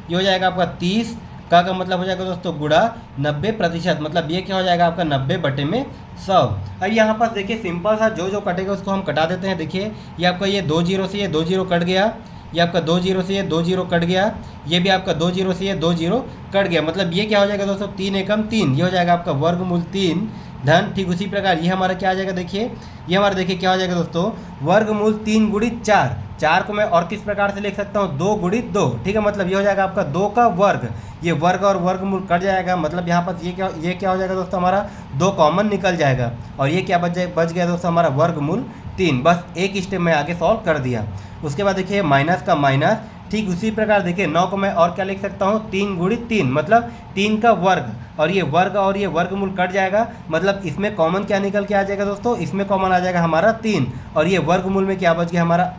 S1: ये हो जाएगा आपका 30 का मतलब हो जाएगा दोस्तों गुणा 90%, मतलब ये क्या हो जाएगा आपका 90/100। अब यहाँ पर देखिए सिंपल सा जो जो कटेगा उसको हम कटा देते हैं। देखिए ये आपका ये 2 जीरो से ये 2 जीरो कट गया, ये आपका 2 जीरो से ये 2 जीरो कट गया, ये भी आपका 2 जीरो से ये 2 जीरो कट गया, मतलब ये क्या हो जाएगा दोस्तों 3 एकम 3, ये हो जाएगा आपका वर्गमूल 3 धन। ठीक उसी प्रकार ये हमारा क्या आ जाएगा, देखिए ये हमारा देखिए क्या हो जाएगा दोस्तों वर्गमूल 3 गुणित 4। 4 को मैं और किस प्रकार से लिख सकता हूँ, 2 गुणित 2। ठीक है, मतलब ये हो जाएगा आपका 2 का वर्ग, ये वर्ग और वर्गमूल कट जाएगा, मतलब यहाँ पर ये क्या हो जाएगा दोस्तों हमारा 2 कॉमन निकल जाएगा, और ये क्या बच गया दोस्तों हमारा वर्गमूल 3। बस एक स्टेप में आगे सॉल्व कर दिया। उसके बाद देखिए माइनस का माइनस, ठीक उसी प्रकार देखिए 9 को मैं और क्या लिख सकता हूँ, 3 गुणित 3, मतलब 3 का वर्ग, और ये वर्गमूल कट जाएगा, मतलब इसमें कॉमन क्या निकल के आ जाएगा दोस्तों, इसमें कॉमन आ जाएगा हमारा 3, और ये वर्गमूल में क्या बच गया हमारा,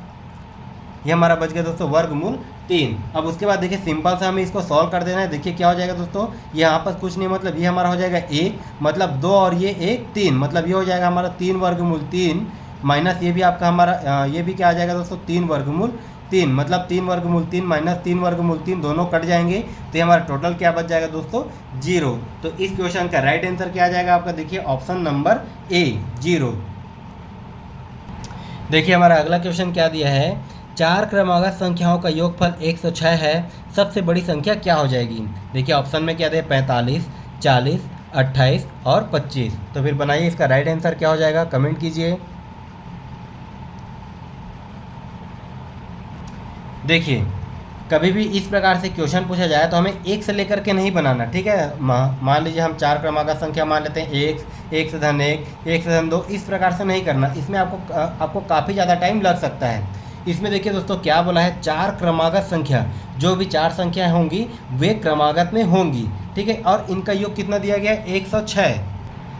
S1: ये हमारा बच गया दोस्तों वर्गमूल 3। अब उसके बाद देखिए सिंपल सा हमें इसको सॉल्व कर देना है। देखिए क्या हो जाएगा दोस्तों, ये यहाँ पर कुछ नहीं, मतलब ये हमारा हो जाएगा 1, मतलब 2 और ये 1 3, मतलब ये हो जाएगा हमारा 3 वर्गमूल 3 माइनस ये भी आपका हमारा ये भी क्या आ जाएगा दोस्तों 3 वर्गमूल 3, मतलब 3 वर्गमूल 3 माइनस 3 वर्गमूल 3 दोनों कट जाएंगे, तो ये हमारा टोटल क्या बच जाएगा दोस्तों 0। तो इस क्वेश्चन का राइट आंसर क्या आ जाएगा आपका, देखिए ऑप्शन नंबर ए 0। देखिए हमारा अगला क्वेश्चन क्या दिया है, 4 क्रमागत संख्याओं का योगफल 106 है, सबसे बड़ी संख्या क्या हो जाएगी। देखिए ऑप्शन में क्या दिया, 45, 40, 28 और 25। तो फिर बनाइए इसका राइट आंसर क्या हो जाएगा, कमेंट कीजिए। देखिए कभी भी इस प्रकार से क्वेश्चन पूछा जाए तो हमें एक से लेकर के नहीं बनाना, ठीक है। मान लीजिए हम 4 क्रमागत संख्या मान लेते हैं, 1 से धन 1, 1 से धन 2, इस प्रकार से नहीं करना, इसमें आपको काफ़ी ज़्यादा टाइम लग सकता है। इसमें देखिए दोस्तों क्या बोला है, 4 क्रमागत संख्या, जो भी 4 संख्याएं होंगी वे क्रमागत में होंगी, ठीक है, और इनका योग कितना दिया गया है 106।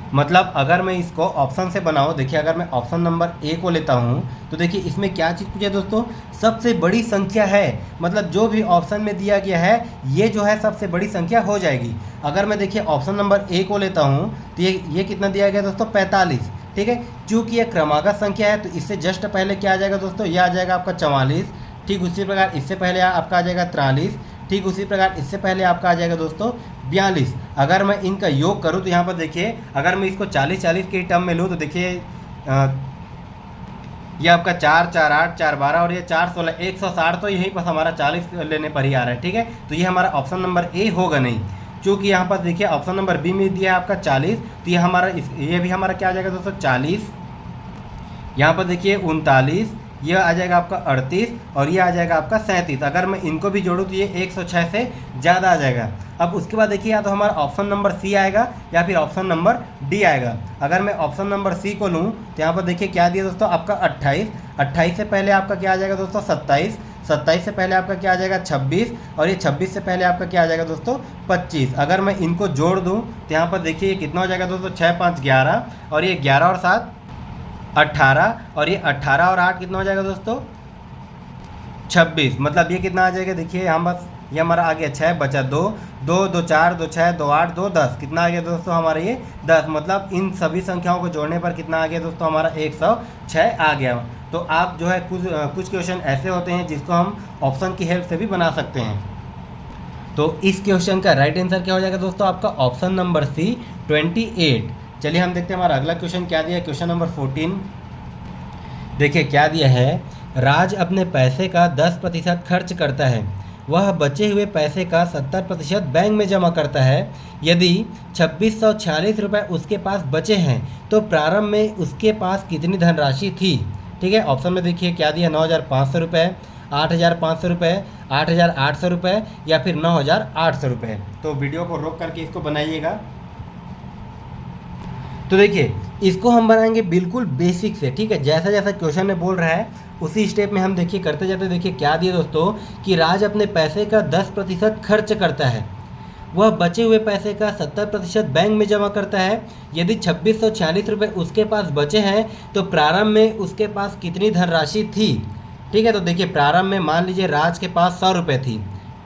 S1: मतलब अगर मैं इसको ऑप्शन से बनाऊँ, देखिए अगर मैं ऑप्शन नंबर ए को लेता हूँ तो देखिए इसमें क्या चीज़ पूछे दोस्तों, सबसे बड़ी संख्या है, मतलब जो भी ऑप्शन में दिया गया है ये जो है सबसे बड़ी संख्या हो जाएगी। अगर मैं देखिए ऑप्शन नंबर ए को लेता हूँ तो ये कितना दिया गया दोस्तों 45, ठीक है। चूँकि ये क्रमागत संख्या है तो इससे जस्ट पहले क्या आ जाएगा दोस्तों, ये आ जाएगा आपका 44, ठीक उसी प्रकार इससे पहले आपका आ जाएगा 43, ठीक उसी प्रकार इससे पहले आपका आ जाएगा दोस्तों 42। अगर मैं इनका योग करूं तो यहाँ पर देखिए अगर मैं इसको 40 के टर्म में लूँ तो देखिए ये आपका 4 4 8 4 12 और ये 4 16 160, तो यहीं पर हमारा 40 लेने पर ही आ रहा है, ठीक है। तो ये हमारा ऑप्शन नंबर ए होगा नहीं, क्योंकि यहाँ पर देखिए ऑप्शन नंबर बी में दिया है आपका 40, तो ये भी हमारा क्या आ जाएगा दोस्तों 40, यहाँ पर देखिए 39, ये आ जाएगा आपका 38 और ये आ जाएगा आपका 37। अगर मैं इनको भी जोड़ूँ तो ये 106 से ज़्यादा आ जाएगा। अब उसके बाद देखिए या तो हमारा ऑप्शन नंबर सी आएगा या फिर ऑप्शन नंबर डी आएगा। अगर मैं ऑप्शन नंबर सी को लूँ तो यहाँ पर देखिए क्या दिया दोस्तों आपका 28, 28 से पहले आपका क्या आ जाएगा दोस्तों 27, 27 से पहले आपका क्या आ जाएगा 26 और ये 26 से पहले आपका क्या आ जाएगा दोस्तों 25। अगर मैं इनको जोड़ दूँ तो यहाँ पर देखिए ये कितना हो जाएगा दोस्तों 6 5 11 और ये 11 और 7 18 और ये 18 और 8 कितना हो जाएगा दोस्तों 26। मतलब ये कितना आ जाएगा, देखिए यहाँ बस ये हमारा आ गया 6 बचा 2 2 2 4 2 6 2 8 2 10, कितना आ गया दोस्तों हमारा ये 10। मतलब इन सभी संख्याओं को जोड़ने पर कितना आ गया दोस्तों हमारा 106 आ गया। तो आप जो है कुछ क्वेश्चन ऐसे होते हैं जिसको हम ऑप्शन की हेल्प से भी बना सकते हैं। तो इस क्वेश्चन का राइट आंसर क्या हो जाएगा दोस्तों आपका ऑप्शन नंबर सी 28। चलिए हम देखते हैं हमारा अगला क्वेश्चन क्या दिया है, क्वेश्चन नंबर 14। देखिए क्या दिया है, राज अपने पैसे का 10% खर्च करता है, वह बचे हुए पैसे का 70% बैंक में जमा करता है। यदि 2646 रुपये उसके पास बचे हैं तो प्रारंभ में उसके पास कितनी धनराशि थी। ठीक है, ऑप्शन में देखिए क्या दिया 9500 रुपये, 8500 रुपये, 8800 रुपये या फिर 9800 रुपये। तो वीडियो को रोक करके इसको बनाइएगा। तो देखिए इसको हम बनाएंगे बिल्कुल बेसिक से, ठीक है, जैसा जैसा क्वेश्चन में बोल रहा है उसी स्टेप में हम देखिए करते जाते। देखिए क्या दिए दोस्तों कि राज अपने पैसे का 10% खर्च करता है, वह बचे हुए पैसे का 70% बैंक में जमा करता है। यदि 2646 रुपये उसके पास बचे हैं तो प्रारंभ में उसके पास कितनी धनराशि थी। ठीक है, तो देखिए प्रारंभ में मान लीजिए राज के पास 100 रुपये थी,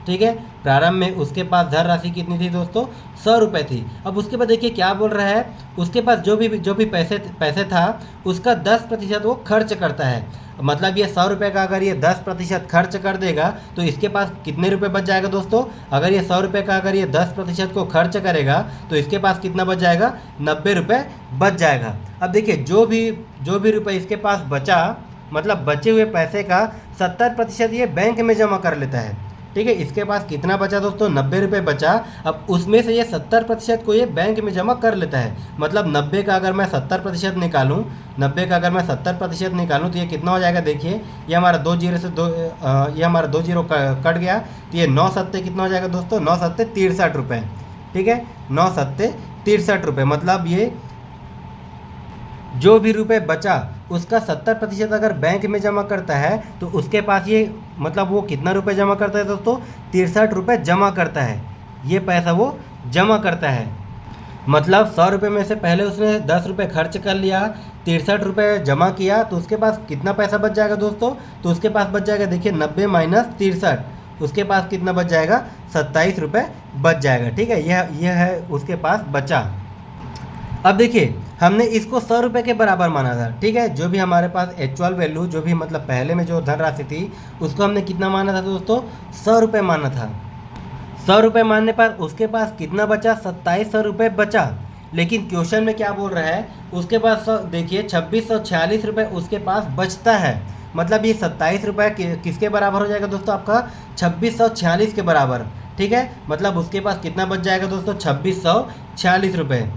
S1: ठीक है। प्रारंभ में उसके पास धनराशि कितनी थी दोस्तों, 100 रुपये थी। अब उसके बाद देखिए क्या बोल रहा है, उसके पास जो भी पैसे था उसका 10% वो खर्च करता है। मतलब ये 100 रुपये का अगर ये 10% खर्च कर देगा तो इसके पास कितने रुपए बच जाएगा दोस्तों, अगर ये 100 रुपये का अगर ये 10% को खर्च करेगा तो इसके पास कितना बच जाएगा, 90 रुपये बच जाएगा। अब देखिए जो भी रुपये इसके पास बचा, मतलब बचे हुए पैसे का 70% ये बैंक में जमा कर लेता है। ठीक है, इसके पास कितना बचा दोस्तों, 90 रुपये बचा। अब उसमें से ये 70% को ये बैंक में जमा कर लेता है। मतलब 90 का अगर मैं 70% निकालूँ, 90 का अगर मैं 70% निकालूँ तो ये कितना हो जाएगा, देखिए ये हमारा 2 जीरो से ये हमारा 2 जीरो कट गया, तो ये 9 सत्ते कितना हो जाएगा दोस्तों, 9 सत्ते 63 रुपये। ठीक है, 9 सत्ते 63 रुपये। मतलब ये जो भी रुपए बचा उसका 70% अगर बैंक में जमा करता है तो उसके पास ये मतलब वो कितना रुपए जमा करता है दोस्तों, 63 रुपये जमा करता है। ये पैसा वो जमा करता है। मतलब 100 रुपये में से पहले उसने 10 रुपये खर्च कर लिया, 63 रुपये जमा किया, तो उसके पास कितना पैसा बच जाएगा दोस्तों, तो उसके पास बच जाएगा, देखिए 90 माइनस 63, उसके पास कितना बच जाएगा, 27 रुपये बच जाएगा। ठीक है, यह है उसके पास बचा। अब देखिए हमने इसको 100 रुपये के बराबर माना था। ठीक है, जो भी हमारे पास एक्चुअल वैल्यू, जो भी मतलब पहले में जो धनराशि थी उसको हमने कितना माना था दोस्तों, 100 रुपये माना था। 100 रुपये मानने पर उसके पास कितना बचा, 2700 रुपये बचा। लेकिन क्वेश्चन में क्या बोल रहा है, उसके पास देखिए 2646 रुपये उसके पास बचता है। मतलब ये 27 रुपये किसके बराबर हो जाएगा दोस्तों, आपका 2646 के बराबर। ठीक है, मतलब उसके पास कितना बच जाएगा दोस्तों, 2646 रुपये।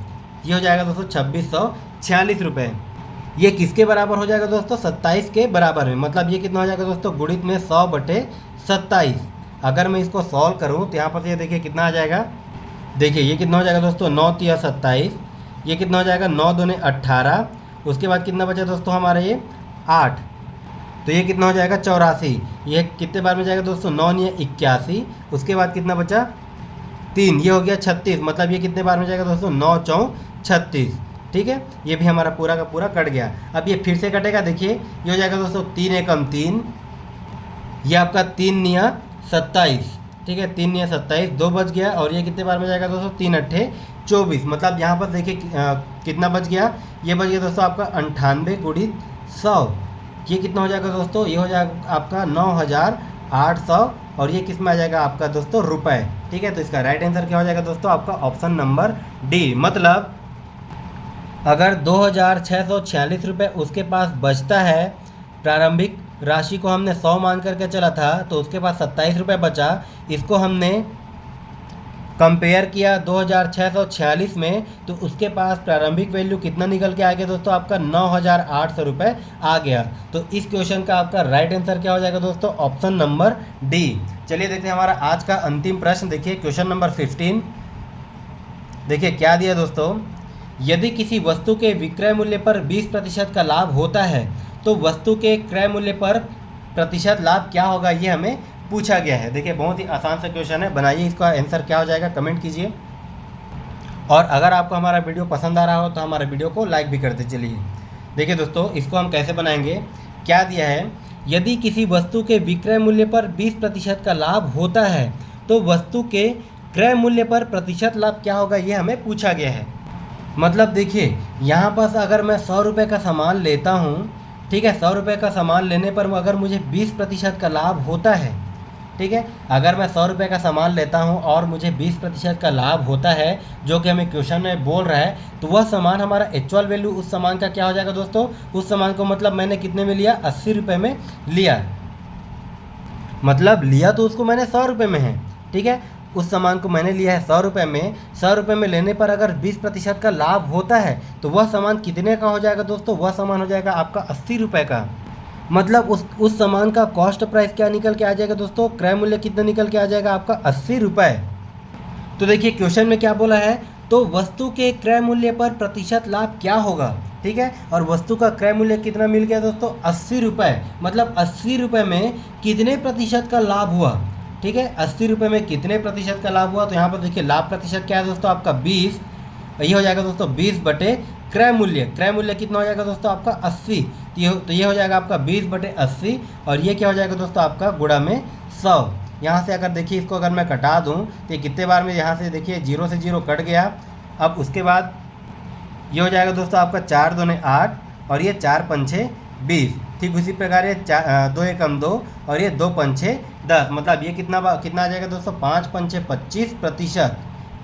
S1: ये हो जाएगा दोस्तों 2646 रुपये। ये किसके बराबर हो जाएगा दोस्तों, 27 के बराबर में। मतलब ये कितना हो जाएगा दोस्तों, गुणित में 100/27। अगर मैं इसको सॉल्व करूँ तो यहाँ पर ये देखिए कितना आ जाएगा, देखिए ये कितना हो जाएगा दोस्तों, 9 तिया 27, ये कितना हो जाएगा, 9 दूने 18, उसके बाद कितना बचा दोस्तों हमारा ये 8, तो ये कितना हो जाएगा 84। ये कितने बार में जाएगा दोस्तों, 9 निया 81, उसके बाद कितना बचा 3, ये हो गया 36। मतलब ये कितने बार में जाएगा दोस्तों, 9 चौं 36। ठीक है, ये भी हमारा पूरा का पूरा कट गया। अब ये फिर से कटेगा, देखिए ये हो जाएगा दोस्तों 3 एकम 3, ये आपका 3 निया 27। ठीक है, 3 निया 27, 2 बच गया, और ये कितने बार में जाएगा दोस्तों, 3 अट्ठे 24। मतलब यहाँ पर देखिए कितना बच गया, ये बच गया दोस्तों आपका 98 गुणित 100। ये कितना हो जाएगा दोस्तों, ये हो जाएगा आपका 9800, और ये किस में आ जाएगा आपका दोस्तों, रुपए। ठीक है, तो इसका राइट आंसर क्या हो जाएगा दोस्तों, आपका ऑप्शन नंबर डी। मतलब अगर 2646 रुपये उसके पास बचता है, प्रारंभिक राशि को हमने 100 मान करके चला था, तो उसके पास 27 रुपये बचा। इसको हमने कंपेयर किया 2646 में, तो उसके पास प्रारंभिक वैल्यू कितना निकल के आ गया दोस्तों, आपका 9800 रुपये आ गया। तो इस क्वेश्चन का आपका राइट आंसर क्या हो जाएगा दोस्तों, ऑप्शन नंबर डी। चलिए देखते हैं हमारा आज का अंतिम प्रश्न। देखिए क्वेश्चन नंबर 15, देखिए क्या दिया दोस्तों, यदि किसी वस्तु के विक्रय मूल्य पर 20% का लाभ होता है तो वस्तु के क्रय मूल्य पर प्रतिशत लाभ क्या होगा, ये हमें पूछा गया है। देखिए बहुत ही आसान सा क्वेश्चन है, बनाइए, इसका आंसर क्या हो जाएगा कमेंट कीजिए। और अगर आपको हमारा वीडियो पसंद आ रहा हो तो हमारे वीडियो को लाइक भी करते चलिए। देखिए दोस्तों इसको हम कैसे बनाएंगे, क्या दिया है, यदि किसी वस्तु के विक्रय मूल्य पर 20% का लाभ होता है तो वस्तु के क्रय मूल्य पर प्रतिशत लाभ क्या होगा, ये हमें पूछा गया है। मतलब देखिए यहाँ पर अगर मैं 100 रुपये का सामान लेता हूँ, ठीक है, 100 रुपये का सामान लेने पर अगर मुझे 20% का लाभ होता है, ठीक है, अगर मैं 100 रुपये का सामान लेता हूँ और मुझे 20% का लाभ होता है, जो कि हमें क्वेश्चन में बोल रहा है, तो वह सामान हमारा एक्चुअल वैल्यू उस सामान का क्या हो जाएगा दोस्तों, उस सामान को मतलब मैंने कितने में लिया, 80 रुपये में लिया। मतलब लिया तो उसको मैंने 100 रुपये में है, ठीक है, उस सामान को मैंने लिया है 100 रुपये में। 100 रुपये में लेने पर अगर 20% का लाभ होता है तो वह सामान कितने का हो जाएगा दोस्तों, वह सामान हो जाएगा आपका 80 रुपये का। मतलब उस सामान का कॉस्ट प्राइस क्या निकल के आ जाएगा दोस्तों, क्रय मूल्य कितना निकल के आ जाएगा आपका 80 रुपये। तो देखिए क्वेश्चन में क्या बोला है, तो वस्तु के क्रय मूल्य पर प्रतिशत लाभ क्या होगा, ठीक है, और वस्तु का क्रय मूल्य कितना मिल गया दोस्तों, 80 रुपये। मतलब 80 रुपये में कितने प्रतिशत का लाभ हुआ, ठीक है, 80 रुपये में कितने प्रतिशत का लाभ हुआ। तो यहाँ पर देखिए लाभ प्रतिशत क्या है दोस्तों, आपका 20, ये हो जाएगा दोस्तों 20 बटे क्रय मूल्य। क्रय मूल्य कितना हो जाएगा दोस्तों आपका 80, तो ये हो जाएगा आपका 20 बटे 80, और ये क्या हो जाएगा दोस्तों आपका गुणा में 100, यहाँ से अगर देखिए इसको अगर मैं कटा दूँ तो ये कितने बार में यहाँ से देखिए 0 से 0 कट गया। अब उसके बाद ये हो जाएगा दोस्तों आपका 4 दूने 8 और ये 4 पंछे 20। ठीक उसी प्रकार ये 2 एकम 2 और ये 2 पंछे 10। मतलब ये कितना आ जाएगा दोस्तों 5 पंछे 25%।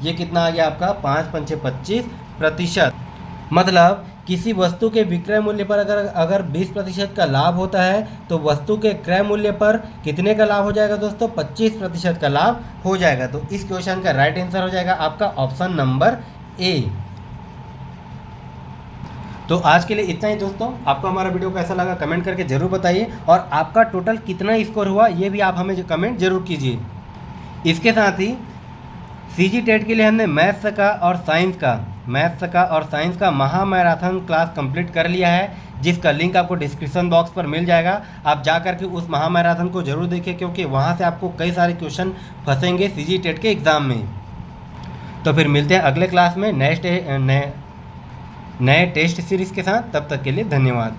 S1: ये कितना आ गया आपका 5 पंछे 25%। मतलब किसी वस्तु के विक्रय मूल्य पर अगर 20% का लाभ होता है तो वस्तु के क्रय मूल्य पर कितने का लाभ हो जाएगा दोस्तों 25% का लाभ हो जाएगा। तो इस क्वेश्चन का राइट आंसर हो जाएगा आपका ऑप्शन नंबर ए। तो आज के लिए इतना ही दोस्तों। आपको हमारा वीडियो कैसा लगा कमेंट करके ज़रूर बताइए, और आपका टोटल कितना स्कोर हुआ ये भी आप हमें कमेंट जरूर कीजिए। इसके साथ ही सीजी टेट के लिए हमने मैथ्स का और साइंस का महा मैराथन क्लास कंप्लीट कर लिया है, जिसका लिंक आपको डिस्क्रिप्शन बॉक्स पर मिल जाएगा। आप जा करके उस महा मैराथन को जरूर देखिए, क्योंकि वहाँ से आपको कई सारे क्वेश्चन फंसेंगे सीजी टेट के एग्ज़ाम में। तो फिर मिलते हैं अगले क्लास में नए टेस्ट सीरीज़ के साथ। तब तक के लिए धन्यवाद।